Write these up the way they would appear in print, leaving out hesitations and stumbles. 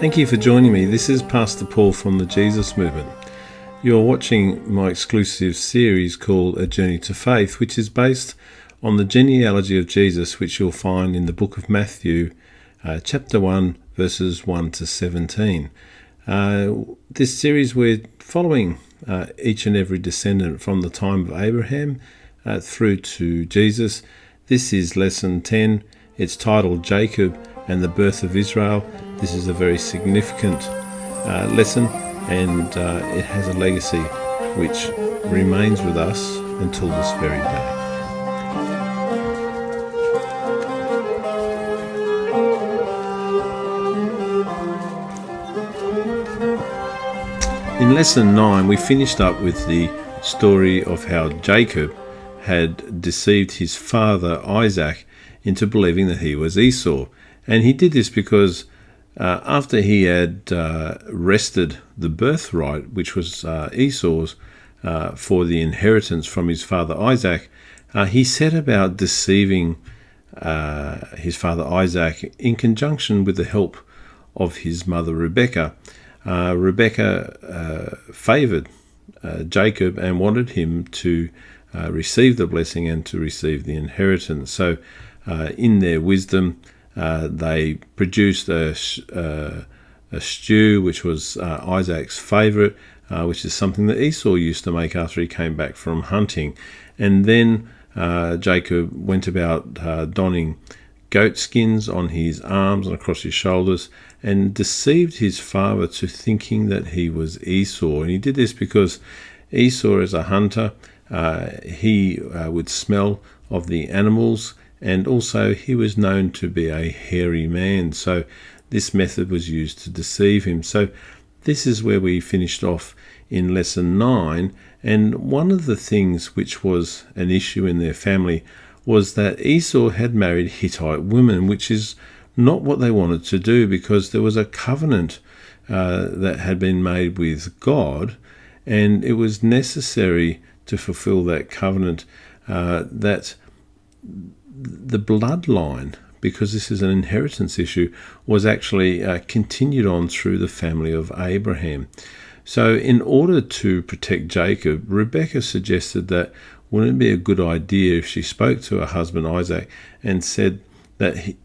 Thank you for joining me. This is Pastor Paul from the Jesus Movement. You're watching my exclusive series called A Journey to Faith, which is based on the genealogy of Jesus, which you'll find in the book of Matthew, chapter 1, verses 1 to 17. This series, we're following each and every descendant from the time of Abraham through to Jesus. This is lesson 10. It's titled Jacob and the Birth of Israel. This is a very significant lesson, and it has a legacy which remains with us until this very day. In lesson 9, we finished up with the story of how Jacob had deceived his father Isaac into believing that he was Esau. And he did this because after he had wrested the birthright, which was Esau's, for the inheritance from his father Isaac, he set about deceiving his father Isaac in conjunction with the help of his mother Rebekah. Rebekah favoured Jacob and wanted him to receive the blessing and to receive the inheritance. So in their wisdom, they produced a stew which was Isaac's favourite, which is something that Esau used to make after he came back from hunting. And then Jacob went about donning goat skins on his arms and across his shoulders and deceived his father to thinking that he was Esau. And he did this because Esau, as a hunter, he would smell of the animals, and also he was known to be a hairy man. So this method was used to deceive him. So this is where we finished off in lesson 9. And one of the things which was an issue in their family was that Esau had married Hittite women, which is not what they wanted to do, because there was a covenant that had been made with God, and it was necessary to fulfill that covenant that the bloodline, because this is an inheritance issue, was actually continued on through the family of Abraham. So in order to protect Jacob, Rebekah suggested that wouldn't it be a good idea if she spoke to her husband Isaac and said that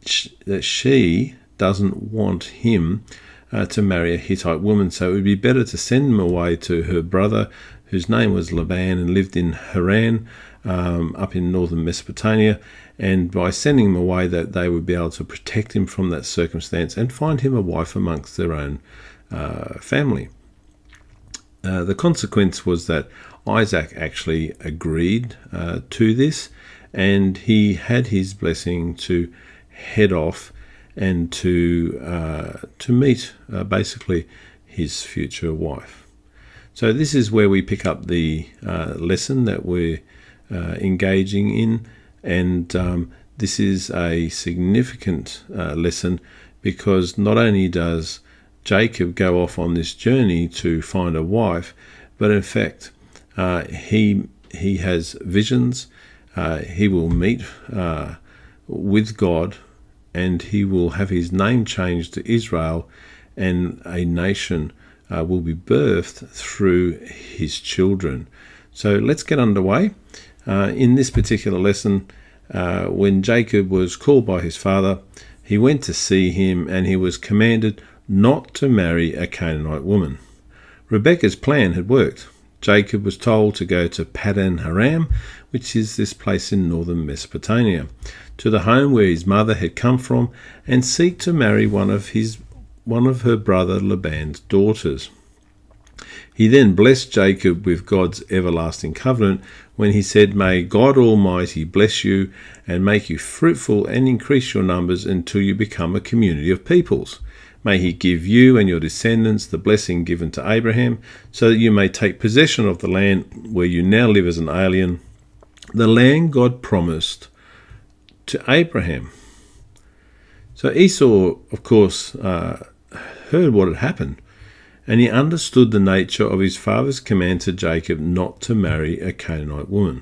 she doesn't want him to marry a Hittite woman, so it would be better to send him away to her brother, whose name was Laban and lived in Haran, up in northern Mesopotamia, and by sending him away, that they would be able to protect him from that circumstance and find him a wife amongst their own family. The consequence was that Isaac actually agreed to this, and he had his blessing to head off and to meet basically his future wife. So this is where we pick up the lesson that we're engaging in, and this is a significant lesson, because not only does Jacob go off on this journey to find a wife, but in fact he has visions. He will meet with God, and he will have his name changed to Israel, and a nation will be birthed through his children. So let's get underway. In this particular lesson, when Jacob was called by his father, he went to see him, and he was commanded not to marry a Canaanite woman. Rebekah's plan had worked. Jacob was told to go to Paddan Aram, which is this place in northern Mesopotamia, to the home where his mother had come from, and seek to marry one of her brother Laban's daughters. He then blessed Jacob with God's everlasting covenant when he said, "May God Almighty bless you and make you fruitful and increase your numbers until you become a community of peoples. May he give you and your descendants the blessing given to Abraham, so that you may take possession of the land where you now live as an alien, the land God promised to Abraham." So Esau, of course, heard what had happened, and he understood the nature of his father's command to Jacob not to marry a Canaanite woman.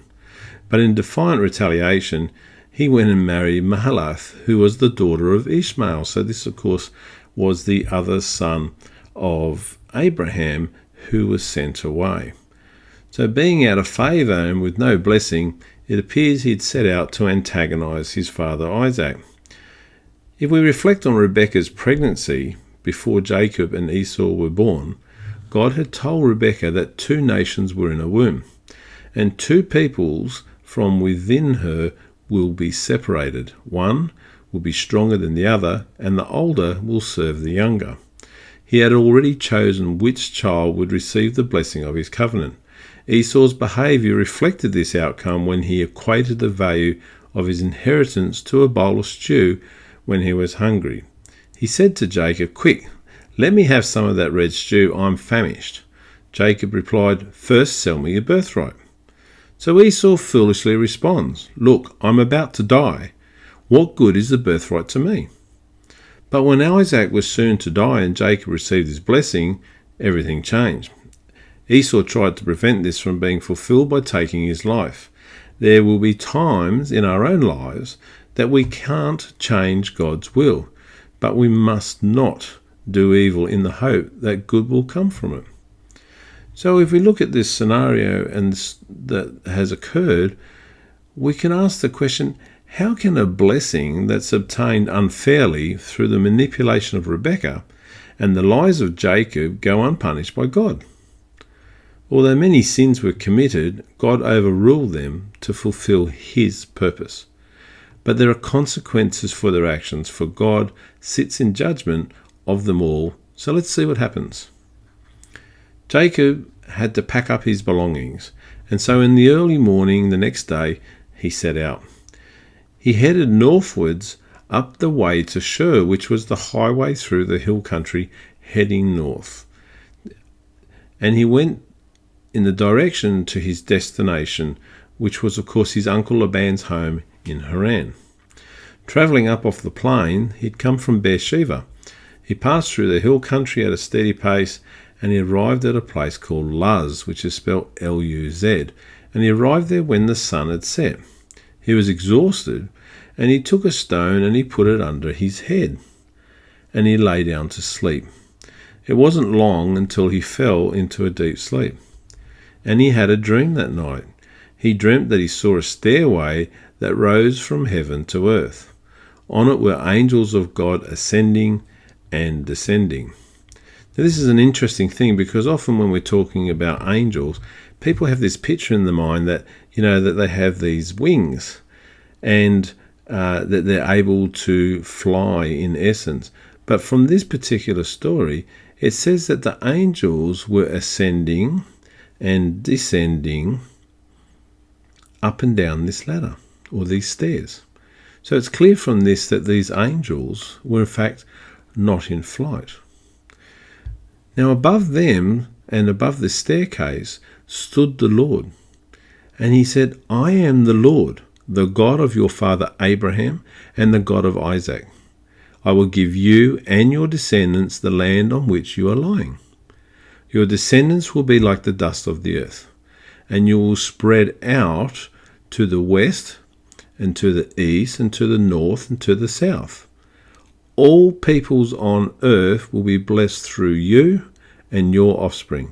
But in defiant retaliation, he went and married Mahalath, who was the daughter of Ishmael. So this, of course, was the other son of Abraham who was sent away. So being out of favour and with no blessing, it appears he'd set out to antagonise his father Isaac. If we reflect on Rebekah's pregnancy before Jacob and Esau were born, God had told Rebekah that 2 nations were in her womb, and 2 peoples from within her will be separated. One will be stronger than the other, and the older will serve the younger. He had already chosen which child would receive the blessing of his covenant. Esau's behaviour reflected this outcome when he equated the value of his inheritance to a bowl of stew when he was hungry. He said to Jacob, "Quick, let me have some of that red stew, I'm famished." Jacob replied, "First sell me your birthright." So Esau foolishly responds, "Look, I'm about to die. What good is the birthright to me?" But when Isaac was soon to die and Jacob received his blessing, everything changed. Esau tried to prevent this from being fulfilled by taking his life. There will be times in our own lives that we can't change God's will, but we must not do evil in the hope that good will come from it. So if we look at this scenario and that has occurred, we can ask the question, how can a blessing that's obtained unfairly through the manipulation of Rebekah and the lies of Jacob go unpunished by God? Although many sins were committed, God overruled them to fulfill his purpose. But there are consequences for their actions, for God sits in judgment of them all. So let's see what happens. Jacob had to pack up his belongings, and so in the early morning the next day he set out. He headed northwards up the way to Shur, which was the highway through the hill country heading north. And he went in the direction to his destination, which was of course his Uncle Laban's home in Haran. Travelling up off the plain, he'd come from Beersheba. He passed through the hill country at a steady pace, and he arrived at a place called Luz, which is spelled L-U-Z, and he arrived there when the sun had set. He was exhausted, and he took a stone and he put it under his head, and he lay down to sleep. It wasn't long until he fell into a deep sleep. And he had a dream that night. He dreamt that he saw a stairway that rose from heaven to earth. On it were angels of God ascending and descending. Now, this is an interesting thing because often when we're talking about angels, people have this picture in the mind that, that they have these wings and that they're able to fly in essence. But from this particular story, it says that the angels were ascending and descending up and down this ladder or these stairs. So it's clear from this that these angels were in fact not in flight. Now above them and above the staircase stood the Lord, and he said, "I am the Lord, the God of your father Abraham and the God of Isaac. I will give you and your descendants the land on which you are lying. Your descendants will be like the dust of the earth, and you will spread out to the west and to the east and to the north and to the south. All peoples on earth will be blessed through you and your offspring.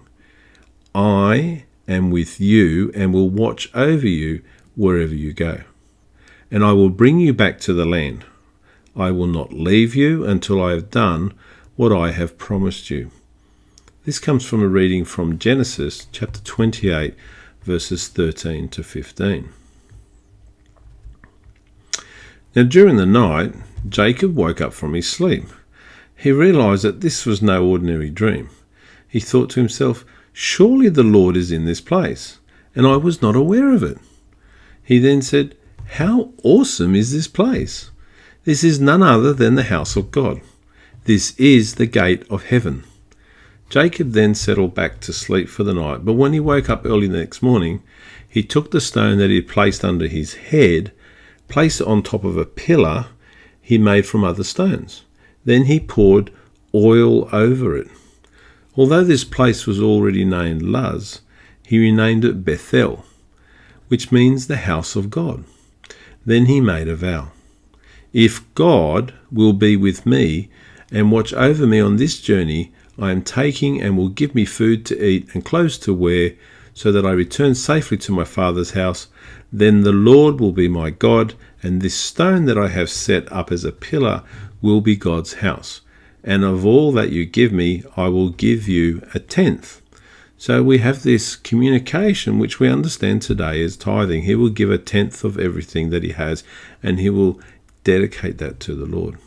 I am with you and will watch over you wherever you go. And I will bring you back to the land. I will not leave you until I have done what I have promised you." This comes from a reading from Genesis chapter 28, verses 13 to 15. Now during the night, Jacob woke up from his sleep. He realized that this was no ordinary dream. He thought to himself, "Surely the Lord is in this place, and I was not aware of it." He then said, "How awesome is this place! This is none other than the house of God. This is the gate of heaven." Jacob then settled back to sleep for the night, but when he woke up early the next morning, he took the stone that he had placed under his head, placed it on top of a pillar he made from other stones. Then he poured oil over it. Although this place was already named Luz, he renamed it Bethel, which means the house of God. Then he made a vow. "If God will be with me and watch over me on this journey I am taking, and will give me food to eat and clothes to wear, so that I return safely to my father's house. Then the Lord will be my God, and this stone that I have set up as a pillar will be God's house. And of all that you give me, I will give you a tenth. So we have this communication, which we understand today as tithing. He will give a tenth of everything that he has, and he will dedicate that to the Lord.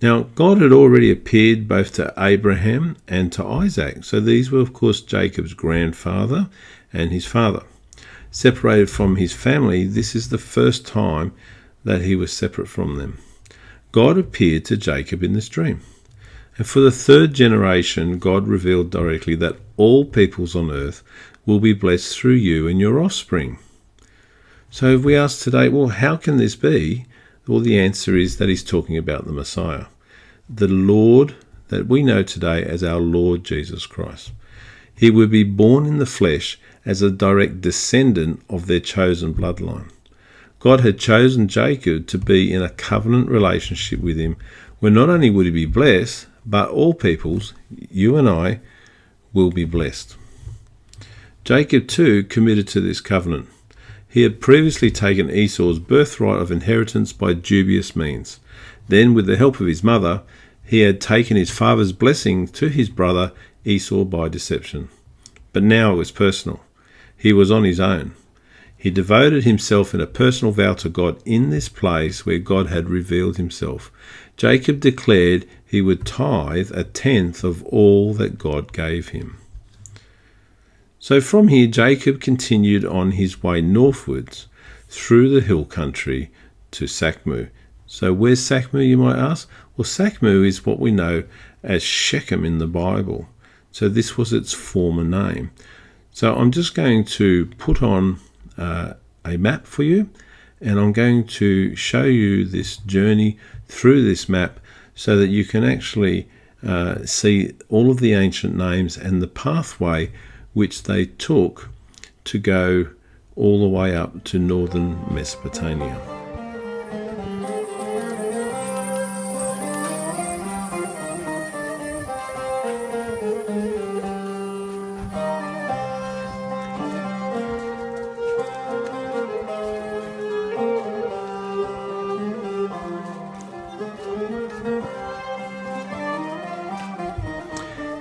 Now, God had already appeared both to Abraham and to Isaac. So these were, of course, Jacob's grandfather and his father. Separated from his family, this is the first time that he was separate from them. God appeared to Jacob in this dream. And for the third generation, God revealed directly that all peoples on earth will be blessed through you and your offspring. So if we ask today, well, how can this be? Well, the answer is that he's talking about the Messiah, the Lord that we know today as our Lord Jesus Christ. He would be born in the flesh as a direct descendant of their chosen bloodline. God had chosen Jacob to be in a covenant relationship with him, where not only would he be blessed, but all peoples, you and I, will be blessed. Jacob too committed to this covenant. He had previously taken Esau's birthright of inheritance by dubious means. Then, with the help of his mother, he had taken his father's blessing to his brother Esau by deception. But now it was personal. He was on his own. He devoted himself in a personal vow to God in this place where God had revealed himself. Jacob declared he would tithe a tenth of all that God gave him. So from here, Jacob continued on his way northwards through the hill country to Sakmu. So where's Sakmu, you might ask? Well, Sakmu is what we know as Shechem in the Bible. So this was its former name. So I'm just going to put on a map for you, and I'm going to show you this journey through this map so that you can actually see all of the ancient names and the pathway which they took to go all the way up to northern Mesopotamia.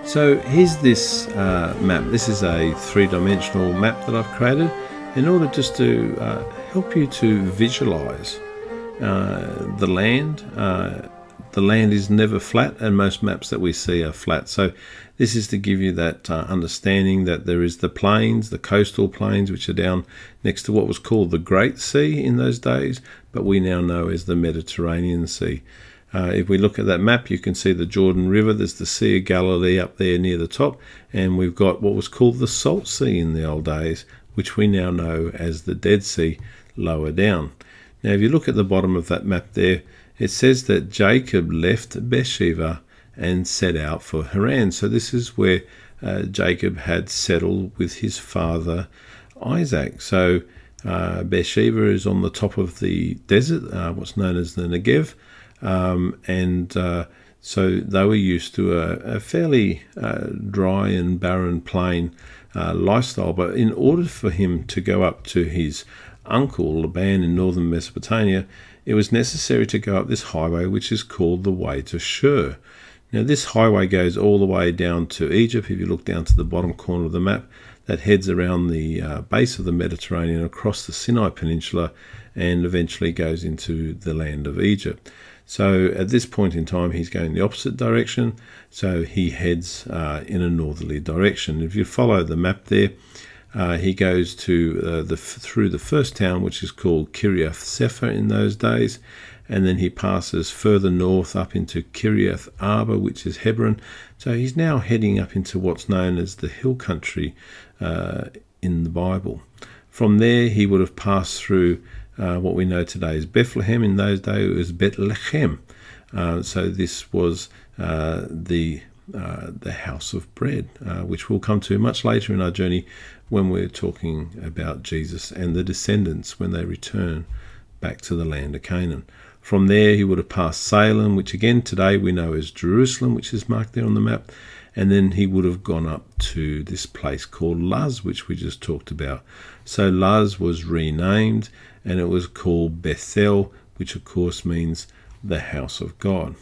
So here's this map. This is a three-dimensional map that I've created in order just to help you to visualize the land. The land is never flat, and most maps that we see are flat. So this is to give you that understanding that there is the plains, the coastal plains, which are down next to what was called the Great Sea in those days, but we now know as the Mediterranean Sea. If we look at that map, you can see the Jordan River. There's the Sea of Galilee up there near the top, and we've got what was called the Salt Sea in the old days, which we now know as the Dead Sea lower down. Now, if you look at the bottom of that map there, it says that Jacob left Beersheba and set out for Haran. So this is where Jacob had settled with his father Isaac. So Beersheba is on the top of the desert, what's known as the Negev. So they were used to a fairly dry and barren plain lifestyle. But in order for him to go up to his uncle Laban in northern Mesopotamia, it was necessary to go up this highway, which is called the Way to Shur. Now, this highway goes all the way down to Egypt. If you look down to the bottom corner of the map, that heads around the base of the Mediterranean, across the Sinai Peninsula, and eventually goes into the land of Egypt. So at this point in time, he's going the opposite direction, so he heads in a northerly direction. If you follow the map there, he goes to through the first town, which is called Kiriath Sefer in those days, and then he passes further north up into Kiriath Arba, which is Hebron. So he's now heading up into what's known as the hill country in the Bible. From there, he would have passed through what we know today as Bethlehem. In those days, it was Bethlehem. So this was the house of bread, which we'll come to much later in our journey when we're talking about Jesus and the descendants when they return back to the land of Canaan. From there, he would have passed Salem, which again today we know as Jerusalem, which is marked there on the map. And then he would have gone up to this place called Luz, which we just talked about. So Luz was renamed, and it was called Bethel, which of course means the house of God.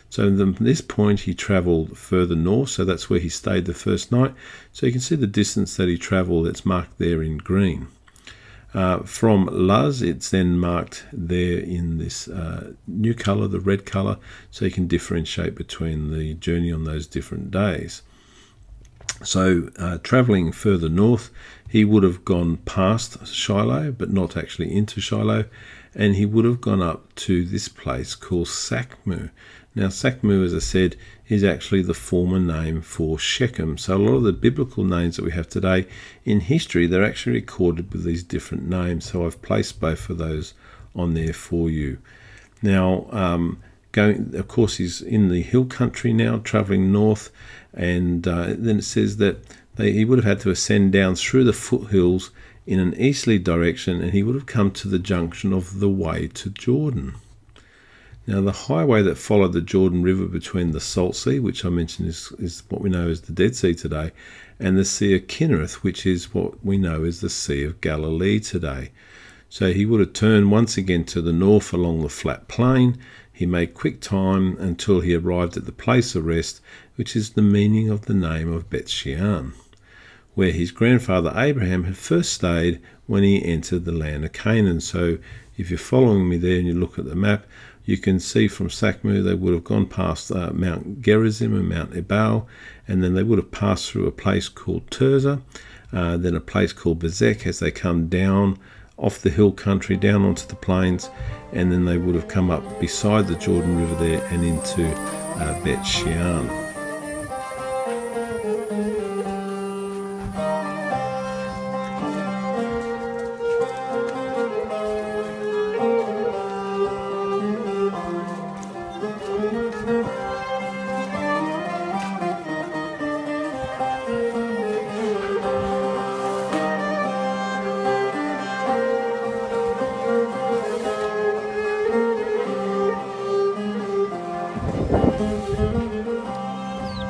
So from this point, he travelled further north, so that's where he stayed the first night. So you can see the distance that he travelled, that's marked there in green. From Luz, it's then marked there in this new colour, the red colour, so you can differentiate between the journey on those different days. So travelling further north, he would have gone past Shiloh, but not actually into Shiloh, and he would have gone up to this place called Sakmu. Now, Sakmu, as I said, is actually the former name for Shechem. So a lot of the biblical names that we have today in history, they're actually recorded with these different names. So I've placed both of those on there for you. Now, of course, he's in the hill country now, travelling north, and then it says that he would have had to ascend down through the foothills in an easterly direction, and he would have come to the junction of the way to Jordan. Now, the highway that followed the Jordan River between the Salt Sea, which I mentioned is what we know as the Dead Sea today, and the Sea of Kinnereth, which is what we know as the Sea of Galilee today. So he would have turned once again to the north along the flat plain. He made quick time until he arrived at the place of rest, which is the meaning of the name of Beth-shean, where his grandfather Abraham had first stayed when he entered the land of Canaan. So if you're following me there and you look at the map, you can see from Sakmu they would have gone past Mount Gerizim and Mount Ebal, and then they would have passed through a place called Tirzah, then a place called Bezek as they come down off the hill country down onto the plains, and then they would have come up beside the Jordan River there and into Beth-shean.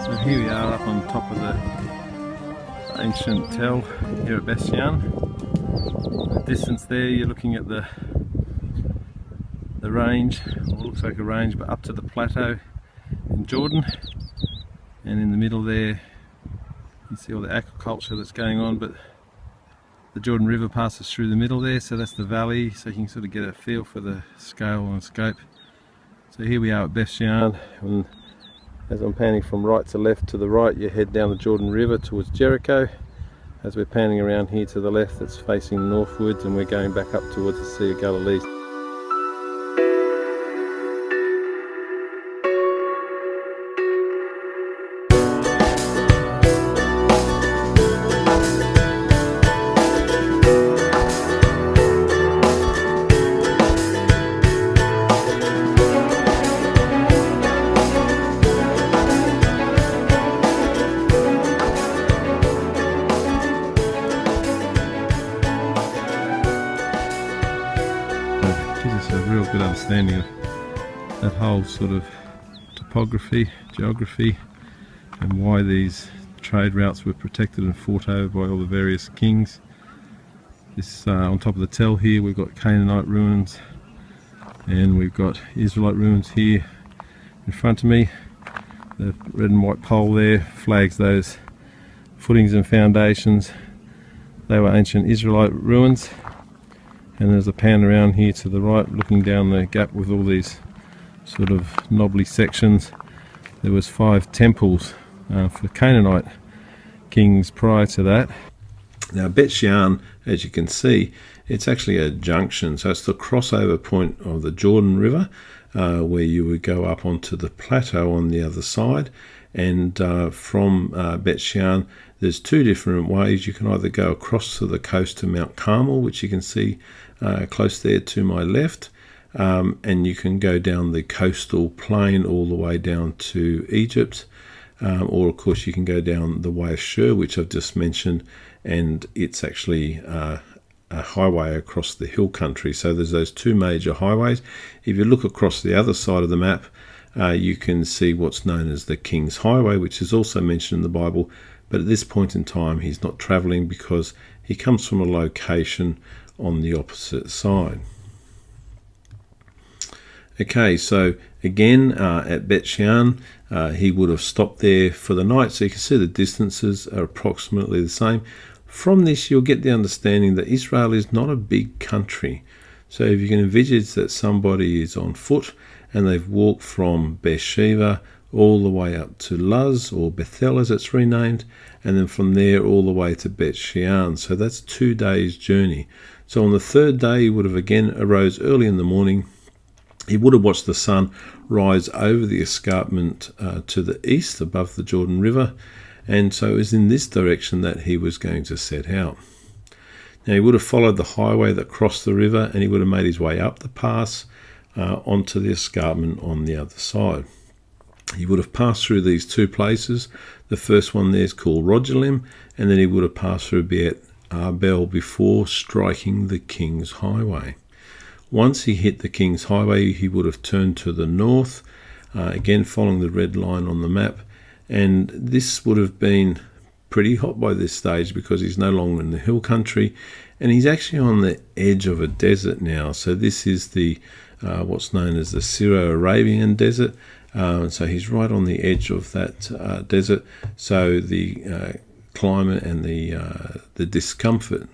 So here we are up on top of the ancient tell here at Beth-shean. The distance there, you're looking at the range, or it looks like a range, but up to the plateau in Jordan. And in the middle there, you see all the agriculture that's going on, but the Jordan River passes through the middle there, so that's the valley, so you can sort of get a feel for the scale and scope. So here we are at Beth-shean, and as I'm panning from right to left to the right, you head down the Jordan River towards Jericho. As we're panning around here to the left, it's facing northwards, and we're going back up towards the Sea of Galilee. Real good understanding of that whole sort of topography, geography, and why these trade routes were protected and fought over by all the various kings. This on top of the tell here, we've got Canaanite ruins, and we've got Israelite ruins here in front of me. The red and white pole there flags those footings and foundations. They were ancient Israelite ruins. And there's a pan around here to the right, looking down the gap with all these sort of knobbly sections. There was 5 temples for Canaanite kings prior to that. Now Beth-shean, as you can see, it's actually a junction, so it's the crossover point of the Jordan River, where you would go up onto the plateau on the other side. And from Beth-shean, there's 2 different ways. You can either go across to the coast to Mount Carmel, which you can see close there to my left, and you can go down the coastal plain all the way down to Egypt, or of course you can go down the way of Shur, which I've just mentioned, and it's actually a highway across the hill country. So there's those two major highways. If you look across the other side of the map, you can see what's known as the King's Highway, which is also mentioned in the Bible. But at this point in time, he's not traveling because he comes from a location on the opposite side. Okay, so again, at Bet Shean, he would have stopped there for the night. So you can see the distances are approximately the same. From this, you'll get the understanding that Israel is not a big country. So if you can envisage that somebody is on foot and they've walked from Beersheba all the way up to Luz, or Bethel as it's renamed, and then from there all the way to Bet Shean. So that's 2 days' journey. So on the third day, he would have again arose early in the morning. He would have watched the sun rise over the escarpment to the east above the Jordan River, and so it was in this direction that he was going to set out. Now he would have followed the highway that crossed the river, and he would have made his way up the pass onto the escarpment on the other side. He would have passed through these two places. The first one there is called Rogelim, and then he would have passed through Beit Arbel before striking the King's Highway. Once he hit the King's Highway, he would have turned to the north, again following the red line on the map. And this would have been pretty hot by this stage because he's no longer in the hill country, and he's actually on the edge of a desert now. So this is the what's known as the Syro-Arabian desert. So he's right on the edge of that desert. So the climate and the discomfort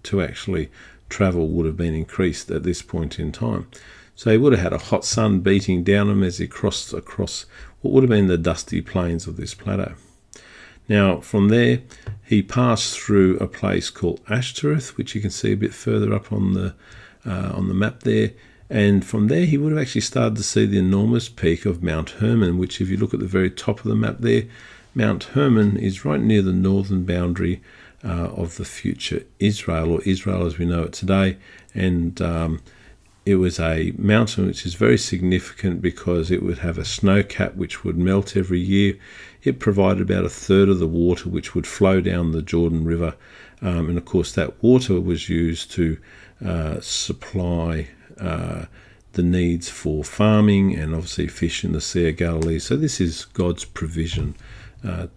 to actually travel would have been increased at this point in time. So he would have had a hot sun beating down him as he crossed across what would have been the dusty plains of this plateau. Now from there he passed through a place called Ashtoreth, which you can see a bit further up on the map there, and from there he would have actually started to see the enormous peak of Mount Hermon, which if you look at the very top of the map there, Mount Hermon is right near the northern boundary of the future Israel, or Israel as we know it today. And it was a mountain which is very significant because it would have a snow cap which would melt every year. It provided about a third of the water which would flow down the Jordan River, and of course that water was used to supply the needs for farming and obviously fish in the Sea of Galilee. So this is God's provision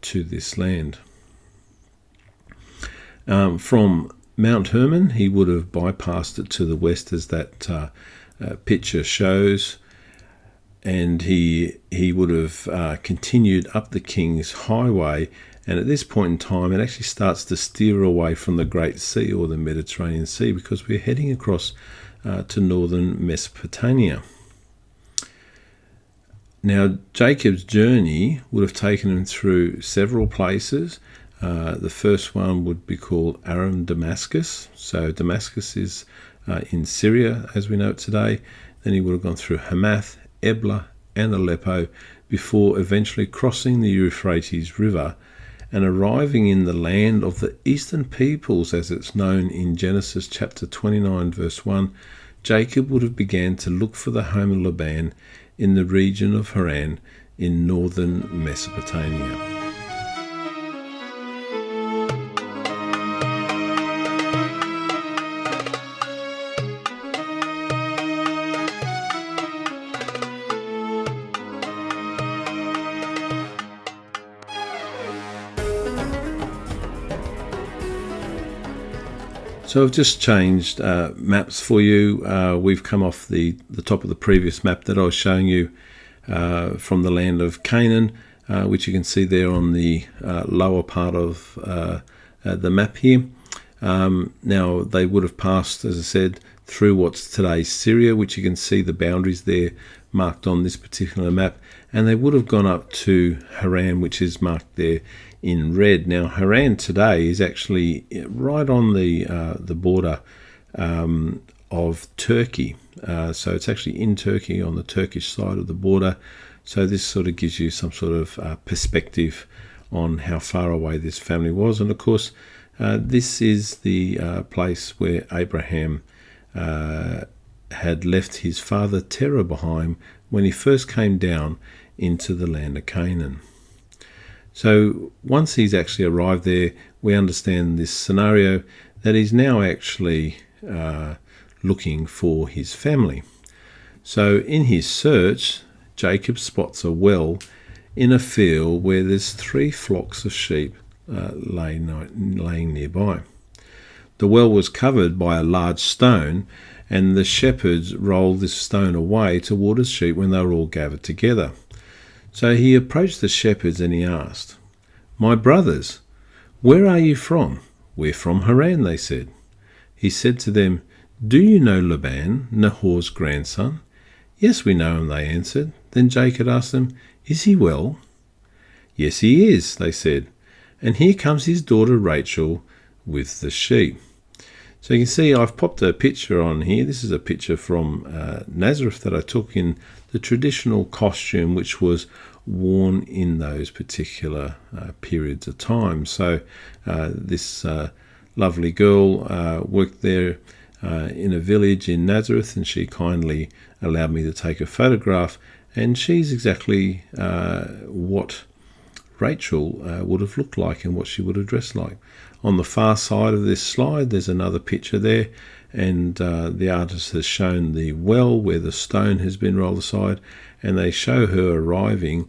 to this land. From Mount Hermon, he would have bypassed it to the west, as that picture shows, and he would have continued up the King's Highway. And at this point in time, it actually starts to steer away from the Great Sea, or the Mediterranean Sea, because we're heading across to northern Mesopotamia. Now, Jacob's journey would have taken him through several places. The first one would be called Aram Damascus. So Damascus is in Syria as we know it today. Then he would have gone through Hamath, Ebla and Aleppo before eventually crossing the Euphrates River and arriving in the land of the eastern peoples, as it's known in Genesis chapter 29 verse 1. Jacob would have began to look for the home of Laban in the region of Haran in northern Mesopotamia. So I've just changed maps for you. We've come off the top of the previous map that I was showing you from the land of Canaan, which you can see there on the lower part of the map here. Now they would have passed, as I said, through what's today Syria, which you can see the boundaries there marked on this particular map, and they would have gone up to Haran, which is marked there in red. Now Haran today is actually right on the border of Turkey, so it's actually in Turkey on the Turkish side of the border. So this sort of gives you some sort of perspective on how far away this family was. And of course this is the place where Abraham had left his father Terah behind when he first came down into the land of Canaan. So once he's actually arrived there, we understand this scenario that he's now actually looking for his family. So in his search, Jacob spots a well in a field where there's 3 flocks of sheep laying nearby. The well was covered by a large stone, and the shepherds rolled this stone away to water the sheep when they were all gathered together. So he approached the shepherds and he asked, "My brothers, where are you from?" "We're from Haran," they said. He said to them, "Do you know Laban, Nahor's grandson?" "Yes, we know him," they answered. Then Jacob asked them, "Is he well?" "Yes, he is," they said. "And here comes his daughter Rachel with the sheep." So you can see I've popped a picture on here. This is a picture from Nazareth that I took in the traditional costume which was worn in those particular periods of time. So this lovely girl worked there in a village in Nazareth, and she kindly allowed me to take a photograph, and she's exactly what Rachel would have looked like and what she would have dressed like. On the far side of this slide, there's another picture there, and the artist has shown the well where the stone has been rolled aside, and they show her arriving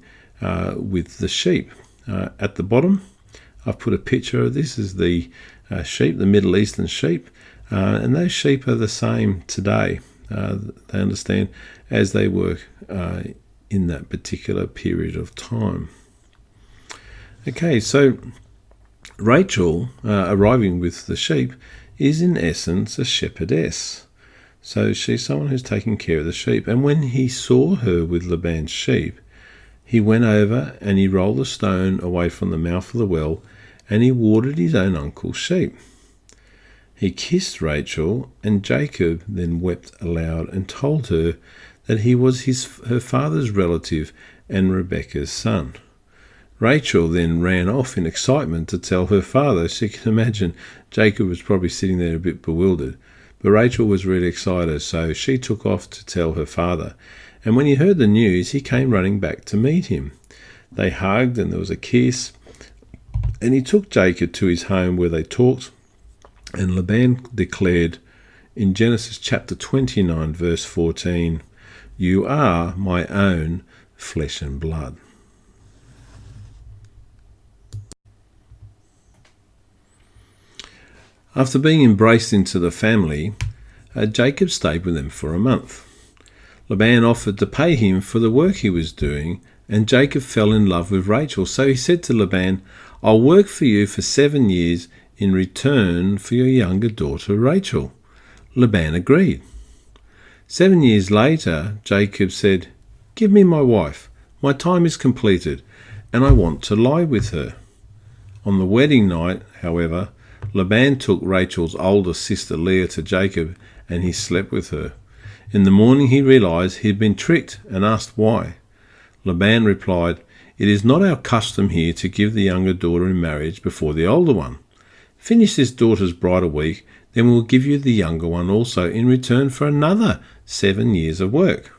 with the sheep. At the bottom, I've put a picture of this is the sheep, the Middle Eastern sheep, and those sheep are the same today. They understand as they were in that particular period of time. Okay, so Rachel, arriving with the sheep, is in essence a shepherdess. So she's someone who's taking care of the sheep. And when he saw her with Laban's sheep, he went over and he rolled a stone away from the mouth of the well, and he watered his own uncle's sheep. He kissed Rachel, and Jacob then wept aloud and told her that he was her father's relative and Rebekah's son. Rachel then ran off in excitement to tell her father. So you can imagine Jacob was probably sitting there a bit bewildered. But Rachel was really excited, so she took off to tell her father. And when he heard the news, he came running back to meet him. They hugged and there was a kiss. And he took Jacob to his home where they talked. And Laban declared in Genesis chapter 29, verse 14, "You are my own flesh and blood." After being embraced into the family, Jacob stayed with them for a month. Laban offered to pay him for the work he was doing, and Jacob fell in love with Rachel. So he said to Laban, "I'll work for you for 7 years in return for your younger daughter Rachel." Laban agreed. 7 years later, Jacob said, "Give me my wife. My time is completed, and I want to lie with her." On the wedding night, however, Laban took Rachel's older sister Leah to Jacob, and he slept with her. In the morning he realized he had been tricked and asked why. Laban replied, "It is not our custom here to give the younger daughter in marriage before the older one. Finish this daughter's bridal week, then we'll give you the younger one also in return for another 7 years of work."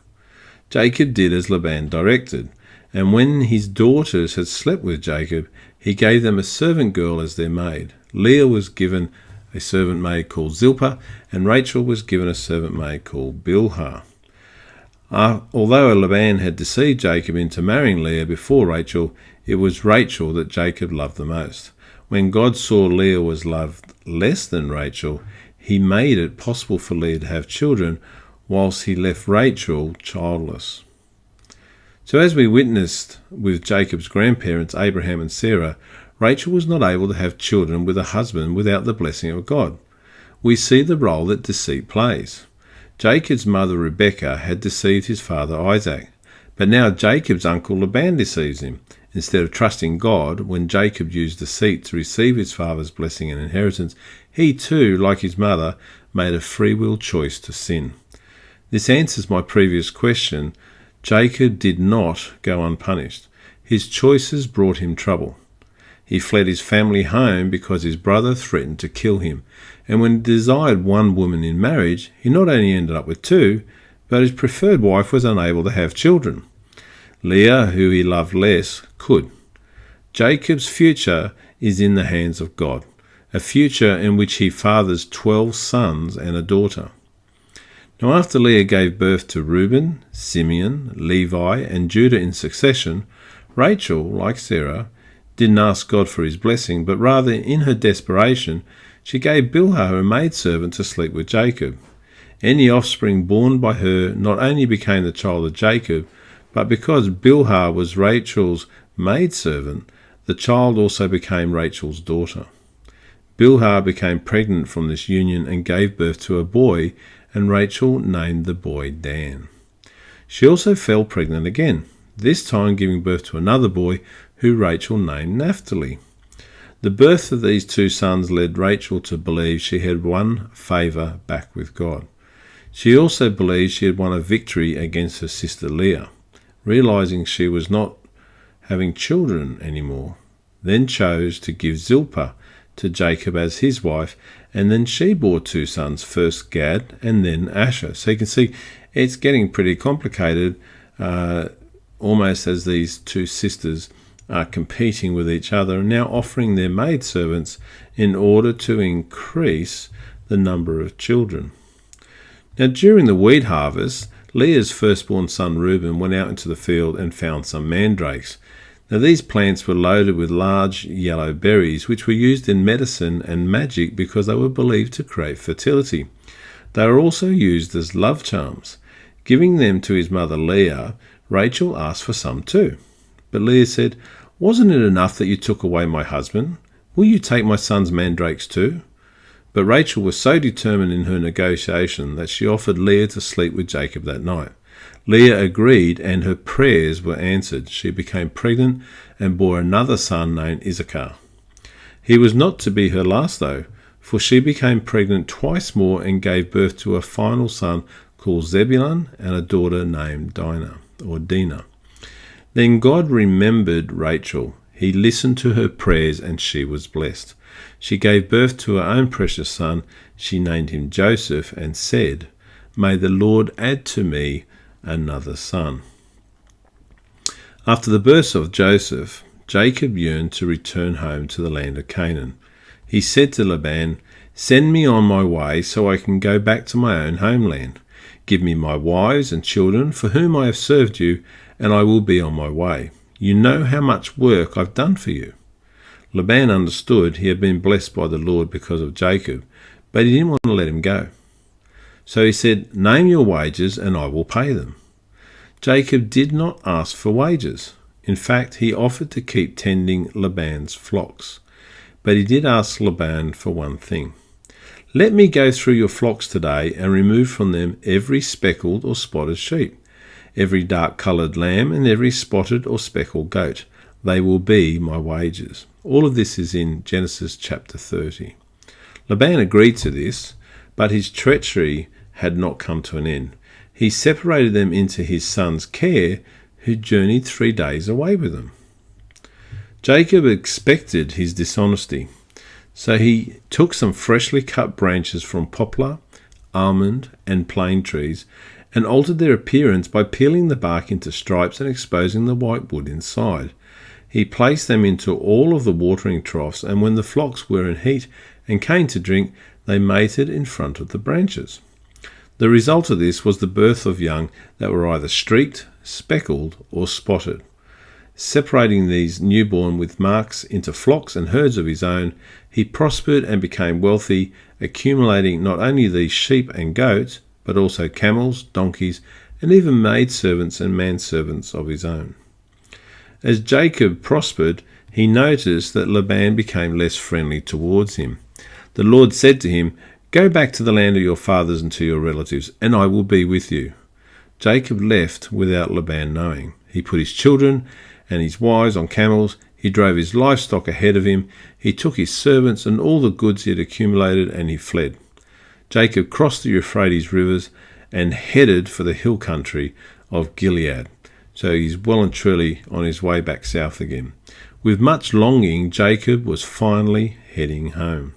Jacob did as Laban directed, and when his daughters had slept with Jacob, he gave them a servant girl as their maid. Leah was given a servant maid called Zilpah, and Rachel was given a servant maid called Bilhah. Although Laban had deceived Jacob into marrying Leah before Rachel, it was Rachel that Jacob loved the most. When God saw Leah was loved less than Rachel, he made it possible for Leah to have children, whilst he left Rachel childless. So as we witnessed with Jacob's grandparents, Abraham and Sarah, Rachel was not able to have children with a husband without the blessing of God. We see the role that deceit plays. Jacob's mother Rebekah had deceived his father Isaac, but now Jacob's uncle Laban deceives him. Instead of trusting God, when Jacob used deceit to receive his father's blessing and inheritance, he too, like his mother, made a free will choice to sin. This answers my previous question. Jacob did not go unpunished. His choices brought him trouble. He fled his family home because his brother threatened to kill him, and when he desired one woman in marriage, he not only ended up with 2, but his preferred wife was unable to have children. Leah, who he loved less, could. Jacob's future is in the hands of God, a future in which he fathers 12 sons and a daughter. Now after Leah gave birth to Reuben, Simeon, Levi, and Judah in succession, Rachel, like Sarah, didn't ask God for his blessing, but rather in her desperation, she gave Bilhah, her maidservant, to sleep with Jacob. Any offspring born by her not only became the child of Jacob, but because Bilhah was Rachel's maidservant, the child also became Rachel's daughter. Bilhah became pregnant from this union and gave birth to a boy, and Rachel named the boy Dan. She also fell pregnant again, this time giving birth to another boy who Rachel named Naphtali. The birth of these two sons led Rachel to believe she had won favour back with God. She also believed she had won a victory against her sister Leah, realising she was not having children anymore, then chose to give Zilpah to Jacob as his wife, and then she bore two sons, first Gad and then Asher. So you can see it's getting pretty complicated, almost as these two sisters are competing with each other and now offering their maidservants in order to increase the number of children. Now during the wheat harvest, Leah's firstborn son Reuben went out into the field and found some mandrakes. Now these plants were loaded with large yellow berries, which were used in medicine and magic because they were believed to create fertility. They were also used as love charms. Giving them to his mother Leah, Rachel asked for some too. But Leah said, "Wasn't it enough that you took away my husband? Will you take my son's mandrakes too?" But Rachel was so determined in her negotiation that she offered Leah to sleep with Jacob that night. Leah agreed, and her prayers were answered. She became pregnant and bore another son named Issachar. He was not to be her last, though, for she became pregnant twice more and gave birth to a final son called Zebulun and a daughter named Dinah. Then God remembered Rachel. He listened to her prayers, and she was blessed. She gave birth to her own precious son. She named him Joseph and said, "May the Lord add to me another son." After the birth of Joseph, Jacob yearned to return home to the land of Canaan. He said to Laban, "Send me on my way so I can go back to my own homeland. Give me my wives and children for whom I have served you, and I will be on my way. You know how much work I've done for you." Laban understood he had been blessed by the Lord because of Jacob, but he didn't want to let him go. So he said, "Name your wages and I will pay them." Jacob did not ask for wages. In fact, he offered to keep tending Laban's flocks. But he did ask Laban for one thing. "Let me go through your flocks today and remove from them every speckled or spotted sheep, every dark-coloured lamb and every spotted or speckled goat. They will be my wages." All of this is in Genesis chapter 30. Laban agreed to this, but his treachery had not come to an end. He separated them into his son's care, who journeyed 3 days away with them. Jacob expected his dishonesty, so he took some freshly cut branches from poplar, almond, and plane trees and altered their appearance by peeling the bark into stripes and exposing the white wood inside. He placed them into all of the watering troughs, and when the flocks were in heat and came to drink, they mated in front of the branches. The result of this was the birth of young that were either streaked, speckled, or spotted. Separating these newborn with marks into flocks and herds of his own, he prospered and became wealthy, accumulating not only these sheep and goats, but also camels, donkeys, and even maidservants and manservants of his own. As Jacob prospered, he noticed that Laban became less friendly towards him. The Lord said to him, "Go back to the land of your fathers and to your relatives, and I will be with you." Jacob left without Laban knowing. He put his children and his wives on camels. He drove his livestock ahead of him. He took his servants and all the goods he had accumulated, and he fled. Jacob crossed the Euphrates rivers and headed for the hill country of Gilead. So he's well and truly on his way back south again. With much longing, Jacob was finally heading home.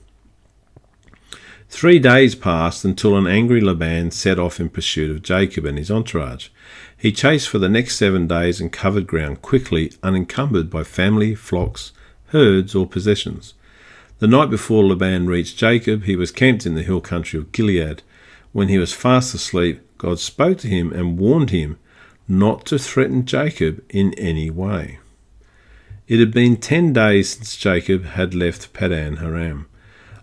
3 days passed until an angry Laban set off in pursuit of Jacob and his entourage. He chased for the next 7 days and covered ground quickly, unencumbered by family, flocks, herds, or possessions. The night before Laban reached Jacob, he was camped in the hill country of Gilead. When he was fast asleep, God spoke to him and warned him not to threaten Jacob in any way. It had been 10 days since Jacob had left Paddan Aram.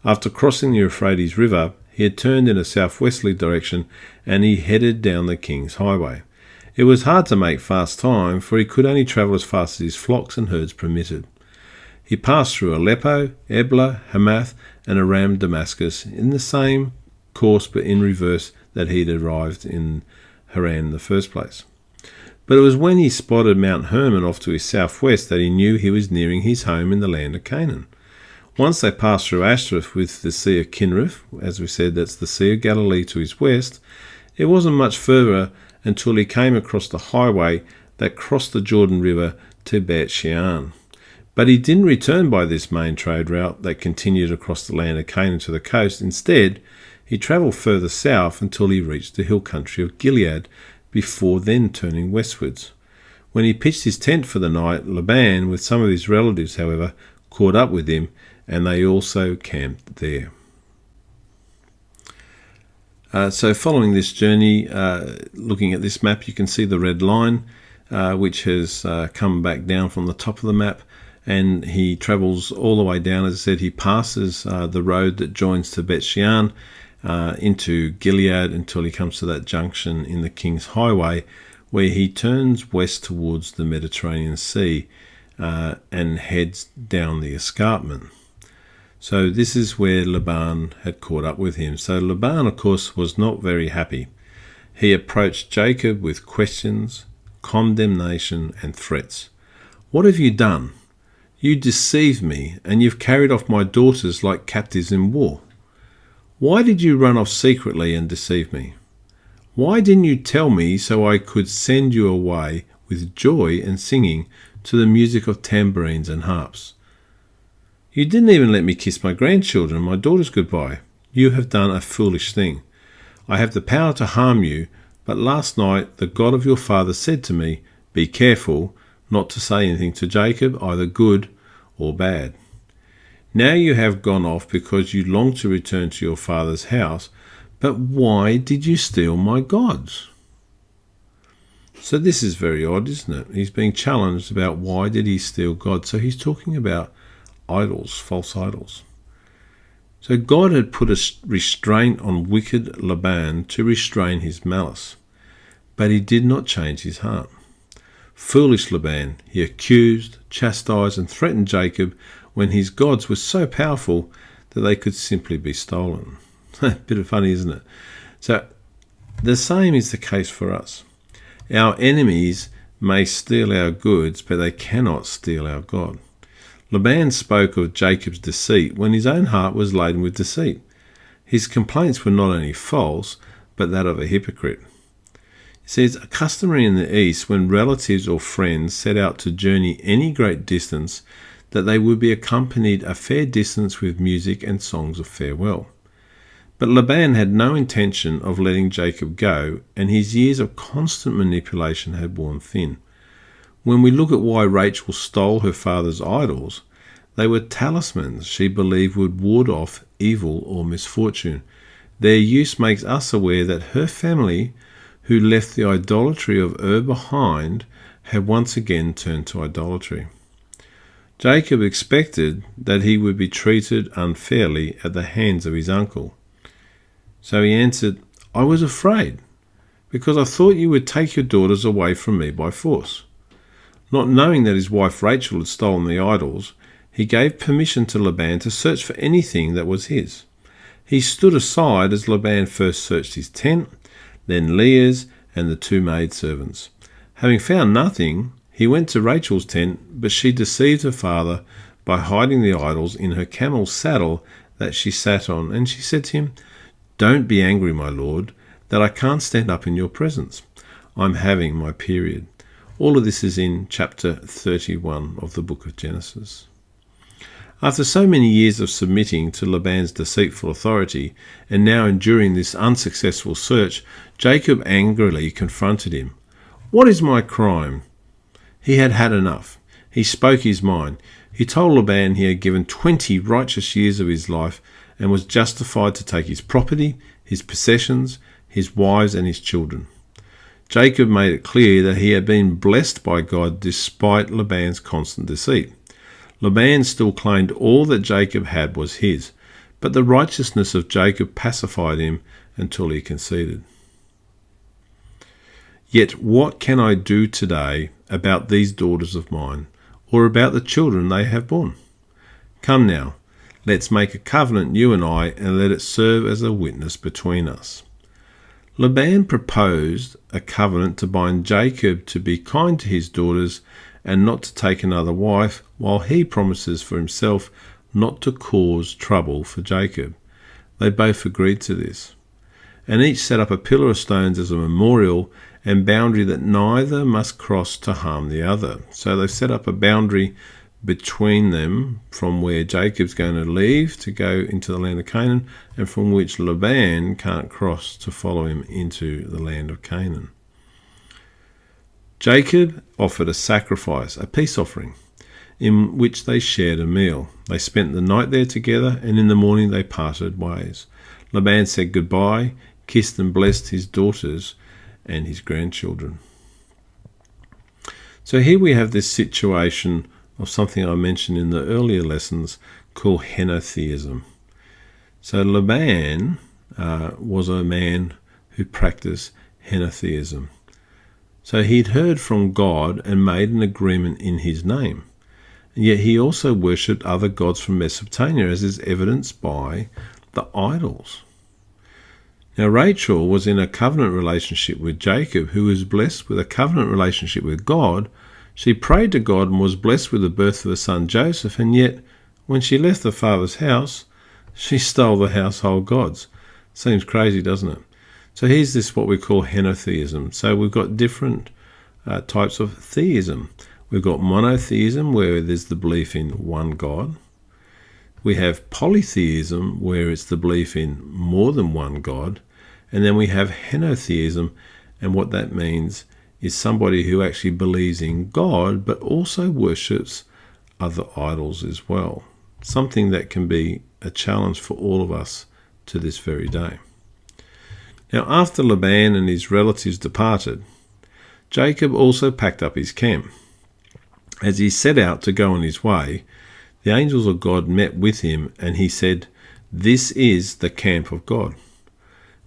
After crossing the Euphrates River, he had turned in a southwesterly direction and he headed down the king's highway. It was hard to make fast time, for he could only travel as fast as his flocks and herds permitted. He passed through Aleppo, Ebla, Hamath, and Aram Damascus in the same course but in reverse that he'd arrived in Haran in the first place. But it was when he spotted Mount Hermon off to his southwest that he knew he was nearing his home in the land of Canaan. Once they passed through Ashtaroth with the Sea of Kinnereth, as we said, that's the Sea of Galilee to his west, it wasn't much further until he came across the highway that crossed the Jordan River to Bet Shean. But he didn't return by this main trade route that continued across the land of Canaan to the coast. Instead, he travelled further south until he reached the hill country of Gilead, before then turning westwards. When he pitched his tent for the night, Laban, with some of his relatives, however, caught up with him, and they also camped there. So following this journey, looking at this map, you can see the red line, which has come back down from the top of the map, and he travels all the way down. As I said, he passes the road that joins to Bet Shean into Gilead until he comes to that junction in the King's Highway, where he turns west towards the Mediterranean Sea and heads down the escarpment. So this is where Laban had caught up with him. So Laban, of course, was not very happy. He approached Jacob with questions, condemnation, and threats. "What have you done? You deceived me, and you've carried off my daughters like captives in war. Why did you run off secretly and deceive me? Why didn't you tell me so I could send you away with joy and singing to the music of tambourines and harps? You didn't even let me kiss my grandchildren, my daughters, goodbye. You have done a foolish thing. I have the power to harm you, but last night the God of your father said to me, 'Be careful not to say anything to Jacob, either good or bad.' Now you have gone off because you long to return to your father's house, but why did you steal my gods?" So this is very odd, isn't it? He's being challenged about why did he steal God. So he's talking about idols, false idols. So God had put a restraint on wicked Laban to restrain his malice, but he did not change his heart. Foolish Laban, he accused, chastised, and threatened Jacob when his gods were so powerful that they could simply be stolen. Bit of funny, isn't it? So the same is the case for us. Our enemies may steal our goods, but they cannot steal our God. Laban spoke of Jacob's deceit when his own heart was laden with deceit. His complaints were not only false, but that of a hypocrite. It says, customary in the East when relatives or friends set out to journey any great distance, that they would be accompanied a fair distance with music and songs of farewell. But Laban had no intention of letting Jacob go, and his years of constant manipulation had worn thin. When we look at why Rachel stole her father's idols, they were talismans she believed would ward off evil or misfortune. Their use makes us aware that her family, who left the idolatry of behind, had once again turned to idolatry. Jacob expected that he would be treated unfairly at the hands of his uncle. So he answered, "I was afraid, because I thought you would take your daughters away from me by force." Not knowing that his wife Rachel had stolen the idols, he gave permission to Laban to search for anything that was his. He stood aside as Laban first searched his tent, then Leah's and the 2 maidservants. Having found nothing, he went to Rachel's tent, but she deceived her father by hiding the idols in her camel's saddle that she sat on, and she said to him, "Don't be angry, my lord, that I can't stand up in your presence. I'm having my period." All of this is in chapter 31 of the book of Genesis. After so many years of submitting to Laban's deceitful authority, and now enduring this unsuccessful search, Jacob angrily confronted him. "What is my crime?" He had had enough. He spoke his mind. He told Laban he had given 20 righteous years of his life and was justified to take his property, his possessions, his wives and his children. Jacob made it clear that he had been blessed by God despite Laban's constant deceit. Laban still claimed all that Jacob had was his, but the righteousness of Jacob pacified him until he conceded. Yet what can I do today about these daughters of mine, or about the children they have borne? Come now, let's make a covenant, you and I, and let it serve as a witness between us. Laban proposed a covenant to bind Jacob to be kind to his daughters and not to take another wife, while he promises for himself not to cause trouble for Jacob. They both agreed to this, and each set up a pillar of stones as a memorial and boundary that neither must cross to harm the other. So they set up a boundary between them from where Jacob's going to leave to go into the land of Canaan, and from which Laban can't cross to follow him into the land of Canaan. Jacob offered a sacrifice, a peace offering, in which they shared a meal. They spent the night there together, and in the morning they parted ways. Laban said goodbye, kissed and blessed his daughters and his grandchildren. So here we have this situation of something I mentioned in the earlier lessons called henotheism. So Laban was a man who practiced henotheism. So he'd heard from God and made an agreement in his name. And yet he also worshipped other gods from Mesopotamia, as is evidenced by the idols. Now Rachel was in a covenant relationship with Jacob, who was blessed with a covenant relationship with God. She prayed to God and was blessed with the birth of her son Joseph, and yet when she left her father's house, she stole the household gods. Seems crazy, doesn't it? So here's this what we call henotheism. So we've got different types of theism. We've got monotheism, where there's the belief in one God. We have polytheism, where it's the belief in more than one God. And then we have henotheism, and what that means is somebody who actually believes in God but also worships other idols as well. Something that can be a challenge for all of us to this very day. Now, after Laban and his relatives departed, Jacob also packed up his camp. As he set out to go on his way, the angels of God met with him, and he said, "This is the camp of God."